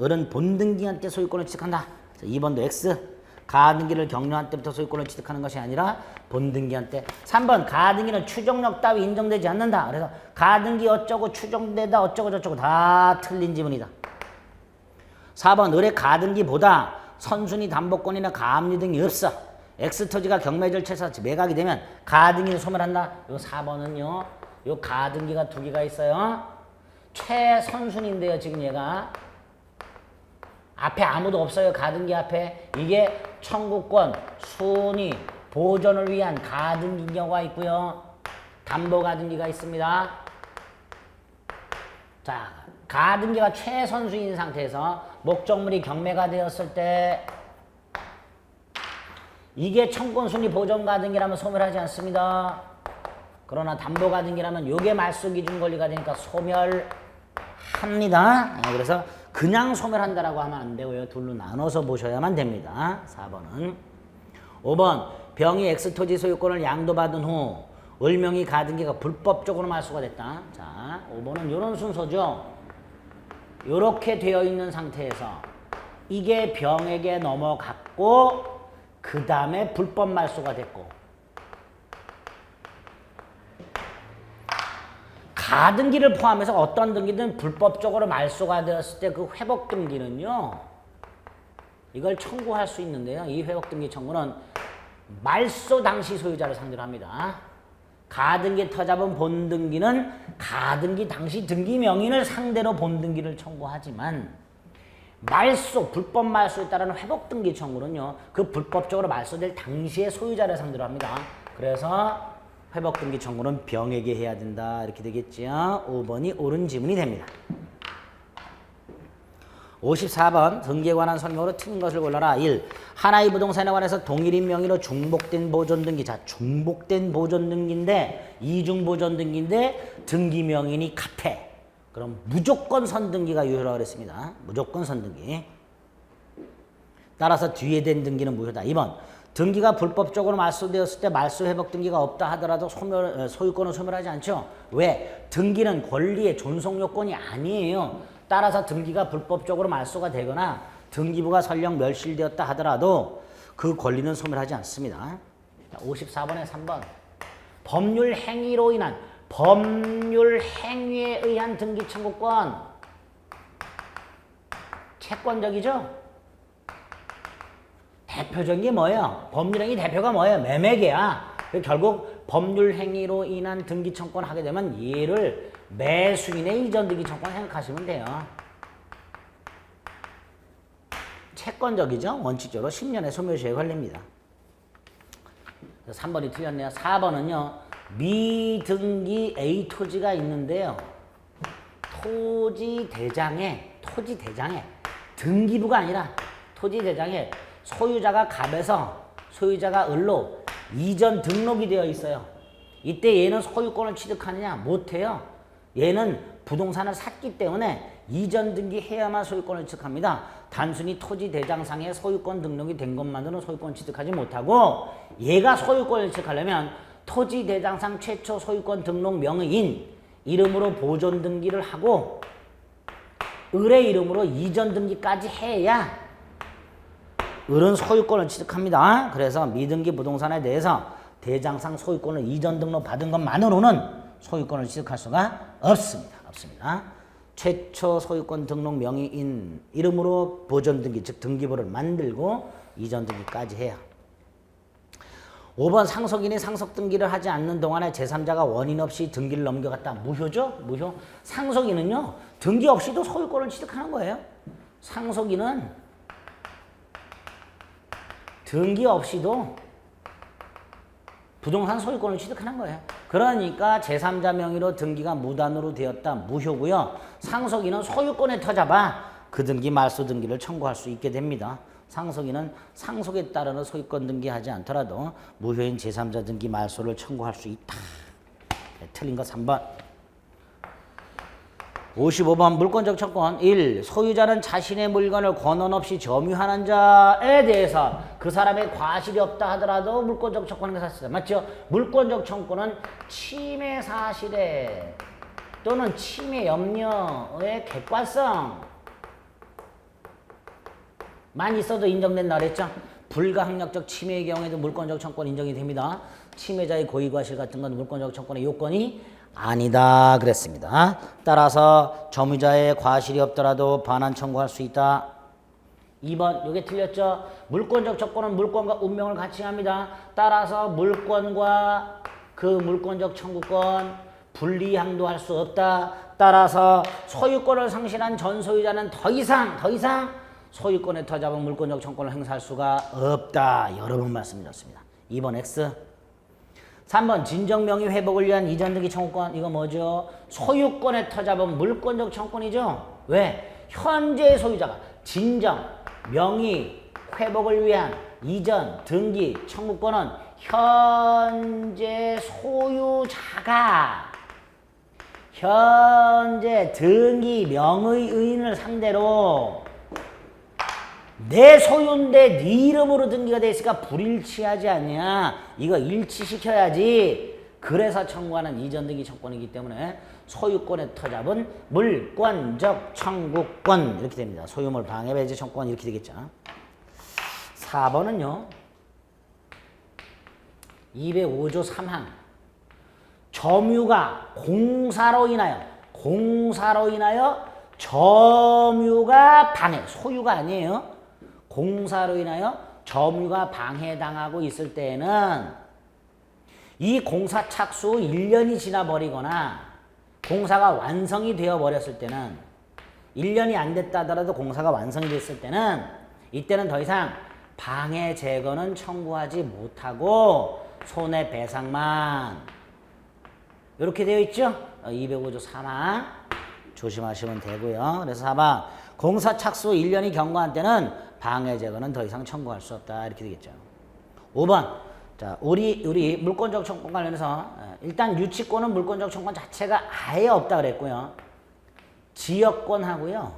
을은 본등기한 때 소유권을 취득한다. 2번도 X. 가등기를 격려한 때부터 소유권을 취득하는 것이 아니라 본등기한 때. 3번 가등기는 추정력 따위 인정되지 않는다. 그래서 가등기 어쩌고 추정되다 어쩌고 저쩌고 다 틀린 지문이다. 4번 을의 가등기보다 선순위 담보권이나 가압류 등이 없어. X토지가 경매 절차에서 매각이 되면 가등기를 소멸한다. 요 4번은요. 요 가등기가 두 개가 있어요. 최선순위인데요. 지금 얘가. 앞에 아무도 없어요. 가등기 앞에. 이게 청구권, 순위, 보존을 위한 가등기 경우가 있고요. 담보 가등기가 있습니다. 자, 가등기가 최선순위인 상태에서 목적물이 경매가 되었을 때 이게 청권 순위 보존 가등기라면 소멸하지 않습니다. 그러나 담보 가등기라면 요게 말소 기준 권리가 되니까 소멸합니다. 그래서 그냥 소멸한다라고 하면 안 되고요. 둘로 나눠서 보셔야만 됩니다. 4번은. 5번 병이 X토지 소유권을 양도받은 후 을명의 가등기가 불법적으로 말소가 됐다. 자, 5번은 이런 순서죠. 이렇게 되어 있는 상태에서 이게 병에게 넘어갔고 그 다음에 불법 말소가 됐고 가등기를 포함해서 어떤 등기든 불법적으로 말소가 되었을 때 그 회복 등기는요. 이걸 청구할 수 있는데요. 이 회복 등기 청구는 말소 당시 소유자를 상대로 합니다. 가등기 터잡은 본등기는 가등기 당시 등기 명인을 상대로 본등기를 청구하지만 말소, 불법 말소에 따른 회복 등기 청구는요. 그 불법적으로 말소될 당시의 소유자를 상대로 합니다. 그래서 회복 등기 청구는 병에게 해야 된다. 이렇게 되겠죠. 5번이 옳은 지문이 됩니다. 54번 등기에 관한 설명으로 틀린 것을 골라라. 1. 하나의 부동산에 관해서 동일인 명의로 중복된 보존 등기. 자, 중복된 보존 등기인데 이중 보존 등기인데 등기 명인이 같아. 그럼 무조건 선등기가 유효라고 그랬습니다. 무조건 선등기. 따라서 뒤에 된 등기는 무효다. 2번 등기가 불법적으로 말소되었을 때 말소 회복 등기가 없다 하더라도 소유권은 소멸하지 않죠. 왜? 등기는 권리의 존속 요건이 아니에요. 따라서 등기가 불법적으로 말소가 되거나 등기부가 설령 멸실되었다 하더라도 그 권리는 소멸하지 않습니다. 54번에 3번 법률 행위로 인한 법률 행위에 의한 등기 청구권 채권적이죠? 대표적인 게 뭐예요? 법률 행위 대표가 뭐예요? 매매계야. 결국 법률 행위로 인한 등기 청구권 하게 되면 얘를 매수인의 이전 등기 청구권 생각하시면 돼요. 채권적이죠? 원칙적으로 10년의 소멸시효에 걸립니다. 3번이 틀렸네요. 4번은요. 미등기 A 토지가 있는데요. 토지 대장에 등기부가 아니라 토지 대장에 소유자가 갑에서 소유자가 을로 이전 등록이 되어 있어요. 이때 얘는 소유권을 취득하느냐? 못해요. 얘는 부동산을 샀기 때문에 이전 등기해야만 소유권을 취득합니다. 단순히 토지 대장상에 소유권 등록이 된 것만으로는 소유권 취득하지 못하고 얘가 소유권을 취득하려면 토지 대장상 최초 소유권 등록 명의인 이름으로 보존 등기를 하고 을의 이름으로 이전 등기까지 해야 을은 소유권을 취득합니다. 그래서 미등기 부동산에 대해서 대장상 소유권을 이전 등록 받은 것만으로는 소유권을 취득할 수가 없습니다. 최초 소유권 등록 명의인 이름으로 보존 등기, 즉 등기부를 만들고 이전 등기까지 해야. 5번 상속인이 상속 등기를 하지 않는 동안에 제3자가 원인 없이 등기를 넘겨갔다. 무효죠? 무효. 상속인은요. 등기 없이도 소유권을 취득하는 거예요. 상속인은 등기 없이도 부동산 소유권을 취득하는 거예요. 그러니까 제3자 명의로 등기가 무단으로 되었다. 무효고요. 상속인은 소유권에 터잡아 그 등기 말소 등기를 청구할 수 있게 됩니다. 상속인은 상속에 따르는 소유권 등기하지 않더라도 무효인 제3자 등기 말소를 청구할 수 있다. 네, 틀린 거 3번. 55번 물권적 청구권 1. 소유자는 자신의 물건을 권한 없이 점유하는 자에 대해서 그 사람의 과실이 없다 하더라도 물권적 청구권을 행사할 맞죠? 물권적 청구권은 침해 사실에 또는 침해 염려의 객관성만 있어도 인정된다 그랬죠? 불가항력적 침해의 경우에도 물권적 청구권 인정이 됩니다. 침해자의 고의과실 같은 건 물권적 청구권의 요건이 아니다 그랬습니다. 따라서 점유자의 과실이 없더라도 반환 청구할 수 있다. 2번 이게 틀렸죠. 물권적 청구는 물권과 운명을 같이 합니다. 따라서 물권과 그 물권적 청구권 분리양도 할 수 없다. 따라서 소유권을 상실한 전 소유자는 더 이상 소유권에 터잡은 물권적 청구권을 행사할 수가 없다. 여러 번 말씀드렸습니다. 2번 X. 3번 진정명의 회복을 위한 이전 등기 청구권. 이거 뭐죠? 소유권에 터잡은 물권적 청구권이죠. 왜? 현재 소유자가 진정 명의 회복을 위한 이전 등기 청구권은 현재 소유자가 현재 등기 명의인을 상대로 내 소유인데 네 이름으로 등기가 돼 있으니까 불일치하지 않냐. 이거 일치시켜야지. 그래서 청구하는 이전 등기 청구권이기 때문에 소유권에 터잡은 물권적 청구권 이렇게 됩니다. 소유물 방해 배제 청구권 이렇게 되겠죠. 4번은요. 205조 3항 점유가 공사로 인하여 점유가 방해, 소유가 아니에요. 공사로 인하여 점유가 방해당하고 있을 때에는 이 공사 착수 후 1년이 지나버리거나 공사가 완성이 되어버렸을 때는 1년이 안 됐다 하더라도 공사가 완성이 됐을 때는 이때는 더 이상 방해 제거는 청구하지 못하고 손해배상만 이렇게 되어 있죠. 205조 3항 조심하시면 되고요. 그래서 4번 공사 착수 후 1년이 경과한 때는 방해 제거는 더 이상 청구할 수 없다 이렇게 되겠죠. 5번 자 우리 물권적 청구권 관련해서 일단 유치권은 물권적 청구권 자체가 아예 없다 그랬고요. 지역권하고요.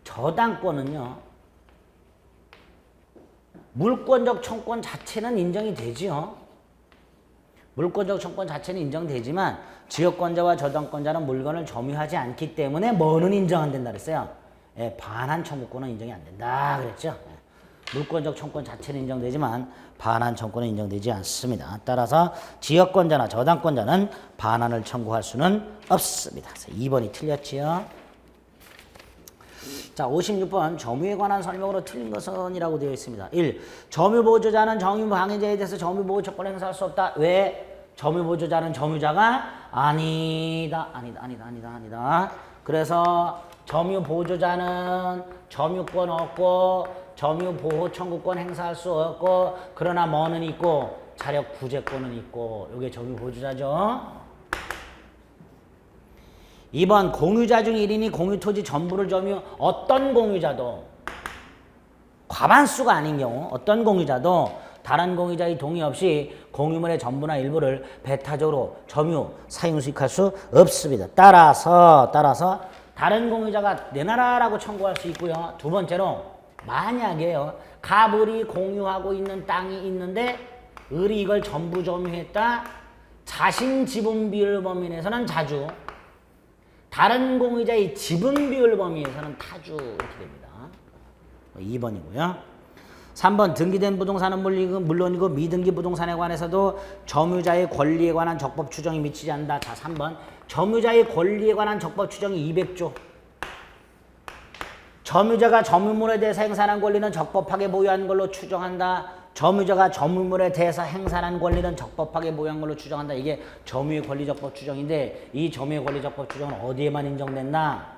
저당권은요. 물권적 청구권 자체는 인정이 되지요. 물권적 청구권 자체는 인정되지만 지역권자와 저당권자는 물건을 점유하지 않기 때문에 뭐는 인정 안 된다 그랬어요. 예, 반환 청구권은 인정이 안 된다 그랬죠. 예, 물권적 청구권 자체는 인정되지만 반환 청구권은 인정되지 않습니다. 따라서 지역권자나 저당권자는 반환을 청구할 수는 없습니다. 2번이 틀렸지요. 자, 56번 점유에 관한 설명으로 틀린 것은이라고 되어 있습니다. 1. 점유보조자는 점유방해자에 대해서 점유보호처권을 행사할 수 없다. 왜? 점유보조자는 점유자가 아니다. 그래서 점유보조자는 점유권 없고 점유보호청구권 행사할 수 없고 그러나 뭐는 있고 자력구제권은 있고 이게 점유보조자죠. 2번 공유자 중 1인이 공유토지 전부를 점유 어떤 공유자도 과반수가 아닌 경우 어떤 공유자도 다른 공유자의 동의 없이 공유물의 전부나 일부를 배타적으로 점유, 사용, 수익할 수 없습니다. 따라서 다른 공유자가 내놔라라고 청구할 수 있고요. 두 번째로 만약에요. 갑을이 공유하고 있는 땅이 있는데 을이 이걸 전부 점유했다. 자신 지분 비율 범위 내에서는 자주, 다른 공유자의 지분 비율 범위에서는 타주 이렇게 됩니다. 2번이고요. 3번 등기된 부동산은 물론이고 미등기 부동산에 관해서도 점유자의 권리에 관한 적법 추정이 미치지 않는다. 자, 3번 점유자의 권리에 관한 적법 추정이 200조. 점유자가 점유물에 대해서 행사한 권리는 적법하게 보유한 걸로 추정한다. 점유자가 점유물에 대해서 행사한 권리는 적법하게 보유한 걸로 추정한다. 이게 점유의 권리적법 추정인데 이 점유의 권리적법 추정은 어디에만 인정됐나?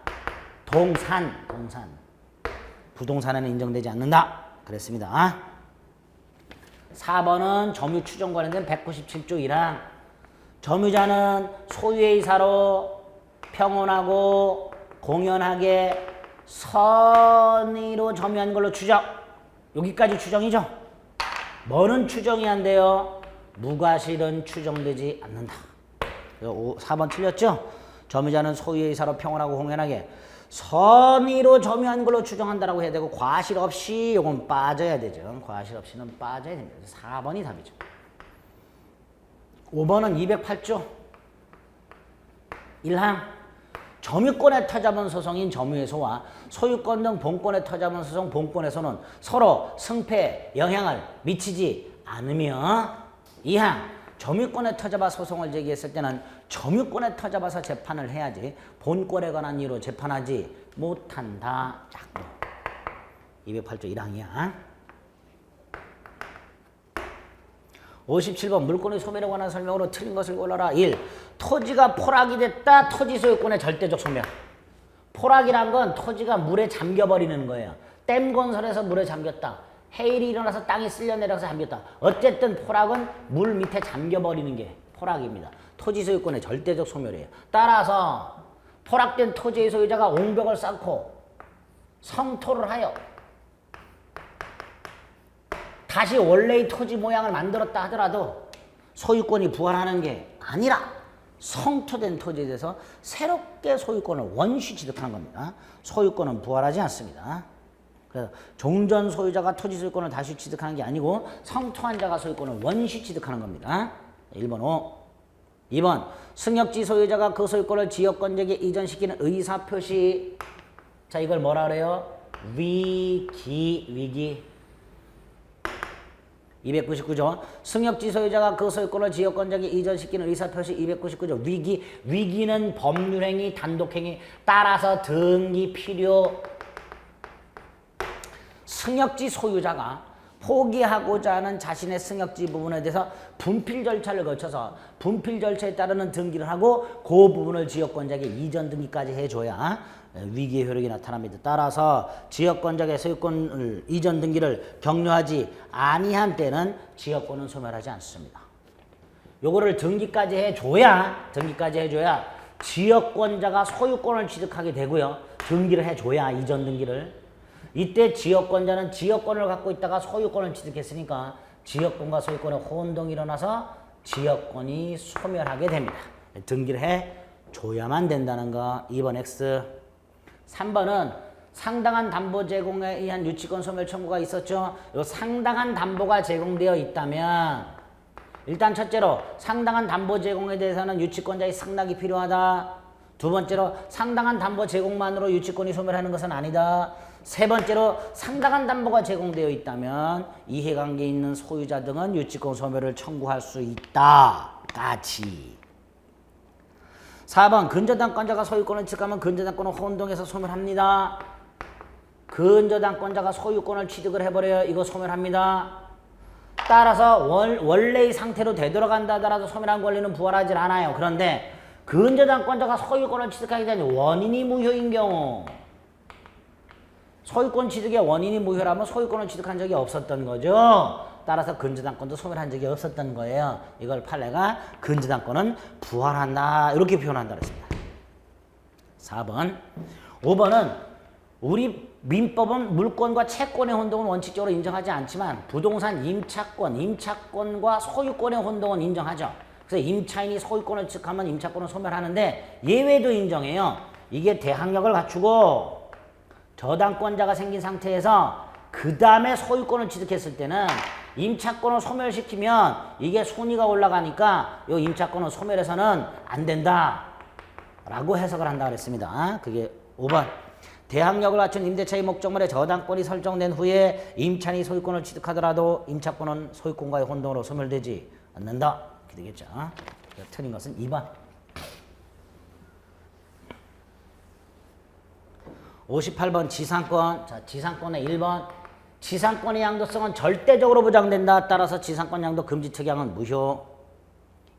동산. 부동산에는 인정되지 않는다. 그랬습니다. 4번은 점유 추정 관련된 197조 1항. 점유자는 소유의 이사로 평온하고 공연하게 선의로 점유한 걸로 추정. 여기까지 추정이죠. 뭐는 추정이 안 돼요? 무과실은 추정되지 않는다. 4번 틀렸죠? 점유자는 소유의 이사로 평온하고 공연하게 선의로 점유한 걸로 추정한다라고 해야 되고 과실 없이 이건 빠져야 되죠. 과실 없이는 빠져야 됩니다. 4번이 답이죠. 5번은 208조 1항. 점유권의 타자본 소송인 점유해소와 소유권 등 본권의 타자본 소송 본권에서는 서로 승패에 영향을 미치지 않으며 2항. 점유권의 타자바 소송을 제기했을 때는 점유권의 타자바서 재판을 해야지 본권에 관한 이유로 재판하지 못한다. 자, 208조 1항이야. 57번 물권의 소멸에 관한 설명으로 틀린 것을 골라라. 1. 토지가 포락이 됐다. 토지 소유권의 절대적 소멸. 포락이란 건 토지가 물에 잠겨버리는 거예요. 댐 건설해서 물에 잠겼다. 해일이 일어나서 땅이 쓸려 내려서 잠겼다. 어쨌든 포락은 물 밑에 잠겨버리는 게 포락입니다. 토지 소유권의 절대적 소멸이에요. 따라서 포락된 토지의 소유자가 옹벽을 쌓고 성토를 하여 다시 원래의 토지 모양을 만들었다 하더라도 소유권이 부활하는 게 아니라 성토된 토지에 대해서 새롭게 소유권을 원시 취득하는 겁니다. 소유권은 부활하지 않습니다. 그래서 종전 소유자가 토지 소유권을 다시 취득하는 게 아니고 성토한 자가 소유권을 원시 취득하는 겁니다. 1번 5. 2번 승역지 소유자가 그 소유권을 지역권적에 이전시키는 의사표시. 자, 이걸 뭐라 그래요? 위기. 299조. 승역지 소유자가 그 소유권을 지역권적에 이전시키는 의사표시. 299조. 위기는 법률행위, 단독행위, 따라서 등기 필요. 승역지 소유자가 포기하고자 하는 자신의 승역지 부분에 대해서 분필 절차를 거쳐서 분필 절차에 따르는 등기를 하고 그 부분을 지역권자에게 이전 등기까지 해줘야 위기의 효력이 나타납니다. 따라서 지역권자의 소유권을 이전 등기를 격려하지 아니한 때는 지역권은 소멸하지 않습니다. 요거를 등기까지 해줘야 지역권자가 소유권을 취득하게 되고요. 등기를 해줘야 이전 등기를. 이때 지역권자는 지역권을 갖고 있다가 소유권을 취득했으니까 지역권과 소유권의 혼동이 일어나서 지역권이 소멸하게 됩니다. 등기를 해줘야만 된다는 거. 2번 X. 3번은 상당한 담보 제공에 의한 유치권 소멸 청구가 있었죠. 요 상당한 담보가 제공되어 있다면 일단 첫째로 상당한 담보 제공에 대해서는 유치권자의 승낙이 필요하다. 두 번째로 상당한 담보 제공만으로 유치권이 소멸하는 것은 아니다. 세 번째로 상당한 담보가 제공되어 있다면 이해관계 있는 소유자 등은 유치권 소멸을 청구할 수 있다. 같이. 4번 근저당권자가 소유권을 취득하면 근저당권은 혼동해서 소멸합니다. 근저당권자가 소유권을 취득을 해버려요. 이거 소멸합니다. 따라서 원래의 상태로 되돌아간다 하더라도 소멸한 권리는 부활하지 않아요. 그런데 근저당권자가 소유권을 취득하기 전에 원인이 무효인 경우, 소유권 취득의 원인이 무효라면 소유권을 취득한 적이 없었던 거죠. 따라서 근저당권도 소멸한 적이 없었던 거예요. 이걸 판례가 근저당권은 부활한다 이렇게 표현한다 그랬습니다. 4번. 5번은 우리 민법은 물권과 채권의 혼동은 원칙적으로 인정하지 않지만 부동산 임차권과 소유권의 혼동은 인정하죠. 그래서 임차인이 소유권을 취득하면 임차권을 소멸하는데 예외도 인정해요. 이게 대항력을 갖추고 저당권자가 생긴 상태에서 그 다음에 소유권을 취득했을 때는 임차권을 소멸시키면 이게 손해가 올라가니까 이 임차권을 소멸해서는 안 된다 라고 해석을 한다 그랬습니다. 그게 5번. 대항력을 갖춘 임대차의 목적물에 저당권이 설정된 후에 임차인이 소유권을 취득하더라도 임차권은 소유권과의 혼동으로 소멸되지 않는다. 이렇게 되겠죠. 틀린 것은 2번. 58번 지상권. 자, 지상권의 1번. 지상권의 양도성은 절대적으로 보장된다. 따라서 지상권 양도 금지 특약은 무효.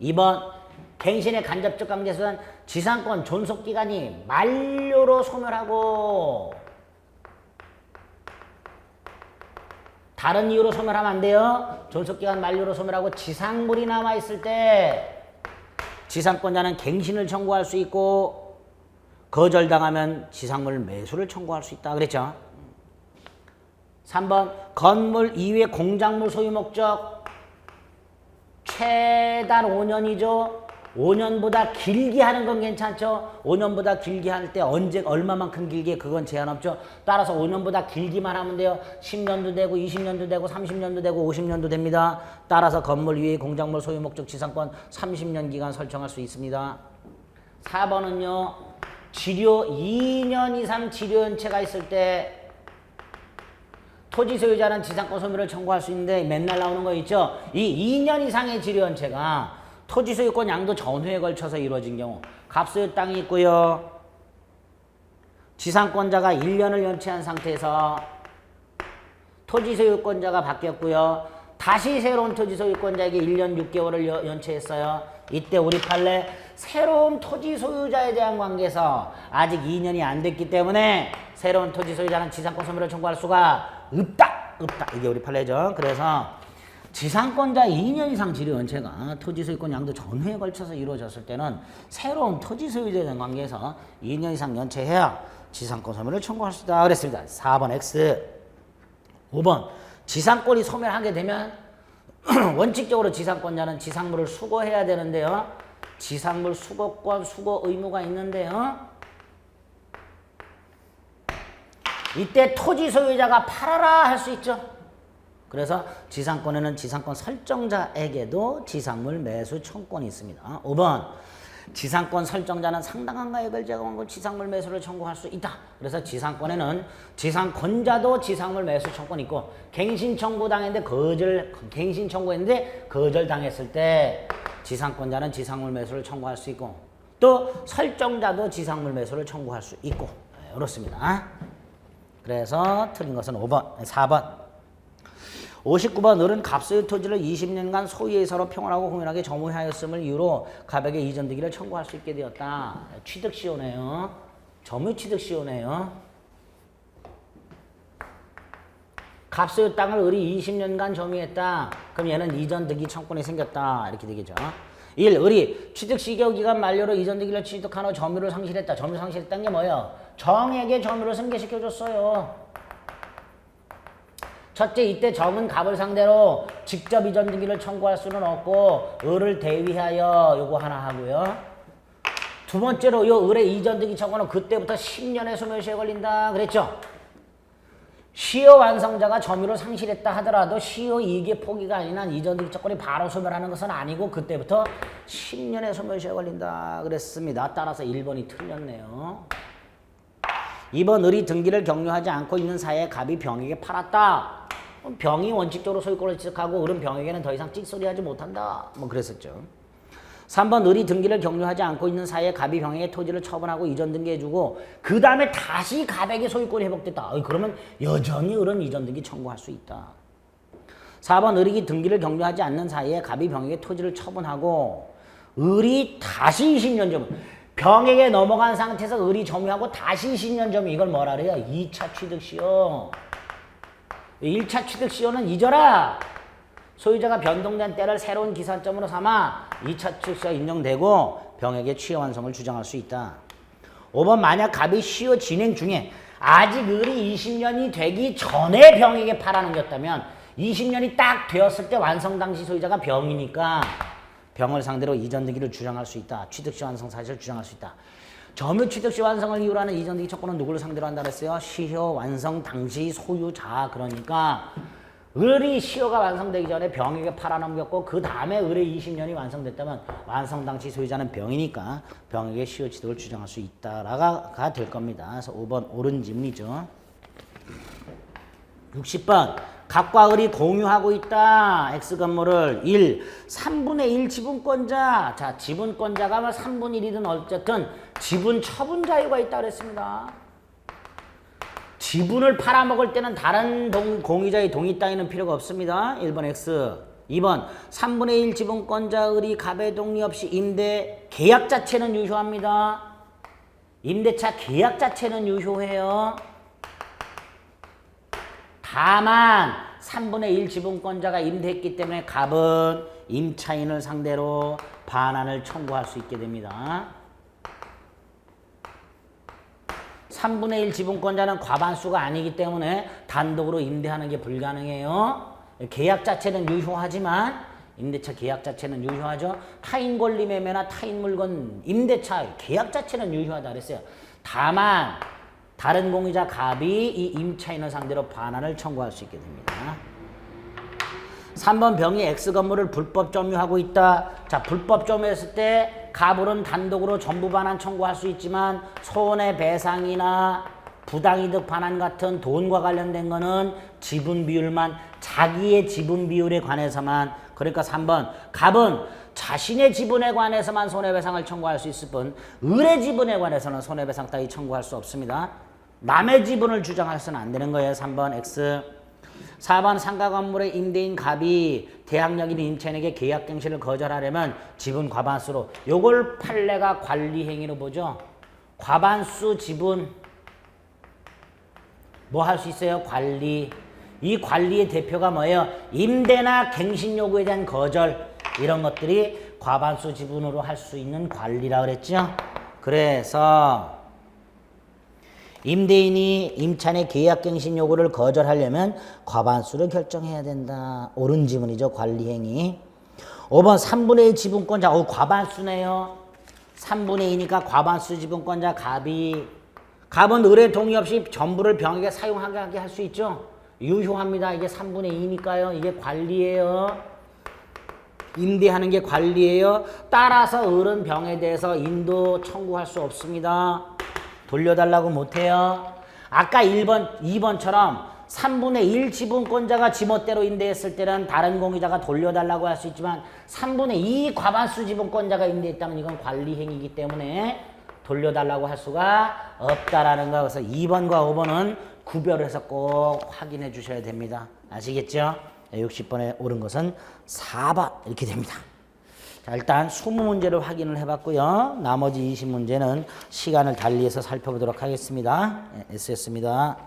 2번. 갱신의 간접적 강제수는 지상권 존속기간이 만료로 소멸하고 다른 이유로 소멸하면 안 돼요. 존속기간 만료로 소멸하고 지상물이 남아있을 때 지상권자는 갱신을 청구할 수 있고 거절당하면 지상물 매수를 청구할 수 있다 그랬죠. 3번 건물 이외 공작물 소유 목적 최단 5년이죠. 5년보다 길게 하는 건 괜찮죠. 5년보다 길게 할 때 언제 얼마만큼 길게 그건 제한 없죠. 따라서 5년보다 길기만 하면 돼요. 10년도 되고 20년도 되고 30년도 되고 50년도 됩니다. 따라서 건물 위에 공작물 소유 목적 지상권 30년 기간 설정할 수 있습니다. 4번은요. 지료 2년 이상 지료 연체가 있을 때 토지 소유자는 지상권 소멸을 청구할 수 있는데 맨날 나오는 거 있죠. 이 2년 이상의 지료 연체가 토지 소유권 양도 전후에 걸쳐서 이루어진 경우 갑소유 땅이 있고요. 지상권자가 1년을 연체한 상태에서 토지 소유권자가 바뀌었고요. 다시 새로운 토지 소유권자에게 1년 6개월을 연체했어요. 이때 우리 판례 새로운 토지 소유자에 대한 관계에서 아직 2년이 안 됐기 때문에 새로운 토지 소유자는 지상권 소멸을 청구할 수가 없다. 이게 우리 판례죠. 그래서 지상권자 2년 이상 지료 연체가 토지 소유권 양도 전후에 걸쳐서 이루어졌을 때는 새로운 토지 소유자에 대한 관계에서 2년 이상 연체해야 지상권 소멸을 청구할 수 있다 그랬습니다. 4번 X. 5번 지상권이 소멸하게 되면 원칙적으로 지상권자는 지상물을 수거해야 되는데요. 지상물 수거권, 수거 의무가 있는데요. 이때 토지 소유자가 팔아라 할 수 있죠. 그래서 지상권에는 지상권 설정자에게도 지상물 매수 청구권이 있습니다. 5번 지상권 설정자는 상당한 가액을 제공하고 지상물 매수를 청구할 수 있다. 그래서 지상권에는 지상권자도 지상물 매수 청구권이 있고 갱신 청구당했는데 갱신 청구했는데 거절당했을 때 지상권자는 지상물 매수를 청구할 수 있고 또 설정자도 지상물 매수를 청구할 수 있고 그렇습니다. 그래서 틀린 것은 4번. 59번 을은 갑소유 토지를 20년간 소유의 서로 평온하고 공연하게 점유하였음을 이유로 갑에게 이전되기를 청구할 수 있게 되었다. 취득시효네요. 점유취득시효네요. 갑소유 땅을 을이 20년간 점유했다. 그럼 얘는 이전득이 청구권이 생겼다. 이렇게 되겠죠. 1. 을이 취득시효 기간 만료로 이전득이를 취득한 후 점유를 상실했다. 점유 상실했다는 게 뭐예요? 정에게 점유를 승계시켜줬어요. 첫째, 이때 정은 갑을 상대로 직접 이전등기를 청구할 수는 없고 을을 대위하여 요거 하나 하고요. 두 번째로 요 을의 이전등기 청구는 그때부터 10년의 소멸시효에 걸린다 그랬죠. 시효 완성자가 점유를 상실했다 하더라도 시효 이익의 포기가 아닌 한 이전등기 청구권이 바로 소멸하는 것은 아니고 그때부터 10년의 소멸시효에 걸린다 그랬습니다. 따라서 1번이 틀렸네요. 2번 을이 등기를 격려하지 않고 있는 사이에 갑이 병에게 팔았다. 병이 원칙적으로 소유권을 취득하고 을은 병에게는 더 이상 찍소리하지 못한다. 뭐 그랬었죠. 3번 을이 등기를 격려하지 않고 있는 사이에 갑이 병에게 토지를 처분하고 이전 등기해주고 그 다음에 다시 갑에게 소유권이 회복됐다. 그러면 여전히 을은 이전 등기 청구할 수 있다. 4번 을이 등기를 격려하지 않는 사이에 갑이 병에게 토지를 처분하고 을이 다시 20년 전 병에게 넘어간 상태에서 을이 점유하고 다시 20년 점유 이걸 뭐라 그래요? 2차 취득시효. 1차 취득시효는 잊어라. 소유자가 변동된 때를 새로운 기산점으로 삼아 2차 취득시효가 인정되고 병에게 취해 완성을 주장할 수 있다. 5번 만약 갑이 시효 진행 중에 아직 을이 20년이 되기 전에 병에게 팔아넘겼다면 20년이 딱 되었을 때 완성 당시 소유자가 병이니까 병을 상대로 이전득이를 주장할 수 있다. 취득시 완성 사실을 주장할 수 있다. 점유 취득시 완성을 이유로 하는 이전득이 척고는 누구를 상대로 한다 그랬어요? 시효 완성 당시 소유자. 그러니까 을이 시효가 완성되기 전에 병에게 팔아넘겼고 그 다음에 을의 20년이 완성됐다면 완성 당시 소유자는 병이니까 병에게 시효 취득을 주장할 수 있다라가 될 겁니다. 그래서 5번 옳은 지문이죠. 60번 갑과 을이 공유하고 있다. X 건물을 1. 3분의 1 지분권자. 자, 지분권자가 뭐 3분의 1이든 어쨌든 지분 처분 자유가 있다 그랬습니다. 지분을 팔아먹을 때는 다른 공유자의 동의 따위는 필요가 없습니다. 1번 X. 2번 3분의 1 지분권자 을이 갑의 동의 없이 임대 계약 자체는 유효합니다. 임대차 계약 자체는 유효해요. 다만 3분의 1 지분권자가 임대했기 때문에 갑은 임차인을 상대로 반환을 청구할 수 있게 됩니다. 3분의 1 지분권자는 과반수가 아니기 때문에 단독으로 임대하는 게 불가능해요. 계약 자체는 유효하지만 임대차 계약 자체는 유효하죠. 타인 권리 매매나 타인 물건 임대차 계약 자체는 유효하다 그랬어요. 다만 다른 공유자 갑이 이 임차인을 상대로 반환을 청구할 수 있게 됩니다. 3번 병이 X 건물을 불법 점유하고 있다. 자, 불법 점유했을 때 갑은 단독으로 전부 반환 청구할 수 있지만 손해배상이나 부당이득 반환 같은 돈과 관련된 거는 지분 비율만 자기의 지분 비율에 관해서만 그러니까 3번 갑은 자신의 지분에 관해서만 손해배상을 청구할 수 있을 뿐 을의 지분에 관해서는 손해배상 따위 청구할 수 없습니다. 남의 지분을 주장해서는 안 되는 거예요. 3번 X. 4번 상가 건물의 임대인 갑이 대항력인 임차인에게 계약 갱신을 거절하려면 지분 과반수로 요걸 판례가 관리 행위로 보죠. 과반수 지분 뭐 할 수 있어요? 관리. 이 관리의 대표가 뭐예요? 임대나 갱신 요구에 대한 거절 이런 것들이 과반수 지분으로 할 수 있는 관리라 그랬죠. 그래서 임대인이 임차인의 계약갱신 요구를 거절하려면 과반수를 결정해야 된다. 옳은 지문이죠. 관리행위. 5번 3분의 1 지분권자. 과반수네요. 3분의 2니까 과반수 지분권자 갑은 을의 동의 없이 전부를 병에게 사용하게 할 수 있죠. 유효합니다. 이게 3분의 2니까요. 이게 관리예요. 임대하는 게 관리예요. 따라서 을은 병에 대해서 인도 청구할 수 없습니다. 돌려달라고 못해요. 아까 1번, 2번처럼 3분의 1 지분권자가 지멋대로 임대했을 때는 다른 공유자가 돌려달라고 할 수 있지만 3분의 2 과반수 지분권자가 임대했다면 이건 관리행위이기 때문에 돌려달라고 할 수가 없다라는 거. 그래서 2번과 5번은 구별해서 꼭 확인해 주셔야 됩니다. 아시겠죠? 60번에 옳은 것은 4번 이렇게 됩니다. 자, 일단 20문제를 확인을 해봤고요. 나머지 20문제는 시간을 달리해서 살펴보도록 하겠습니다. S였습니다.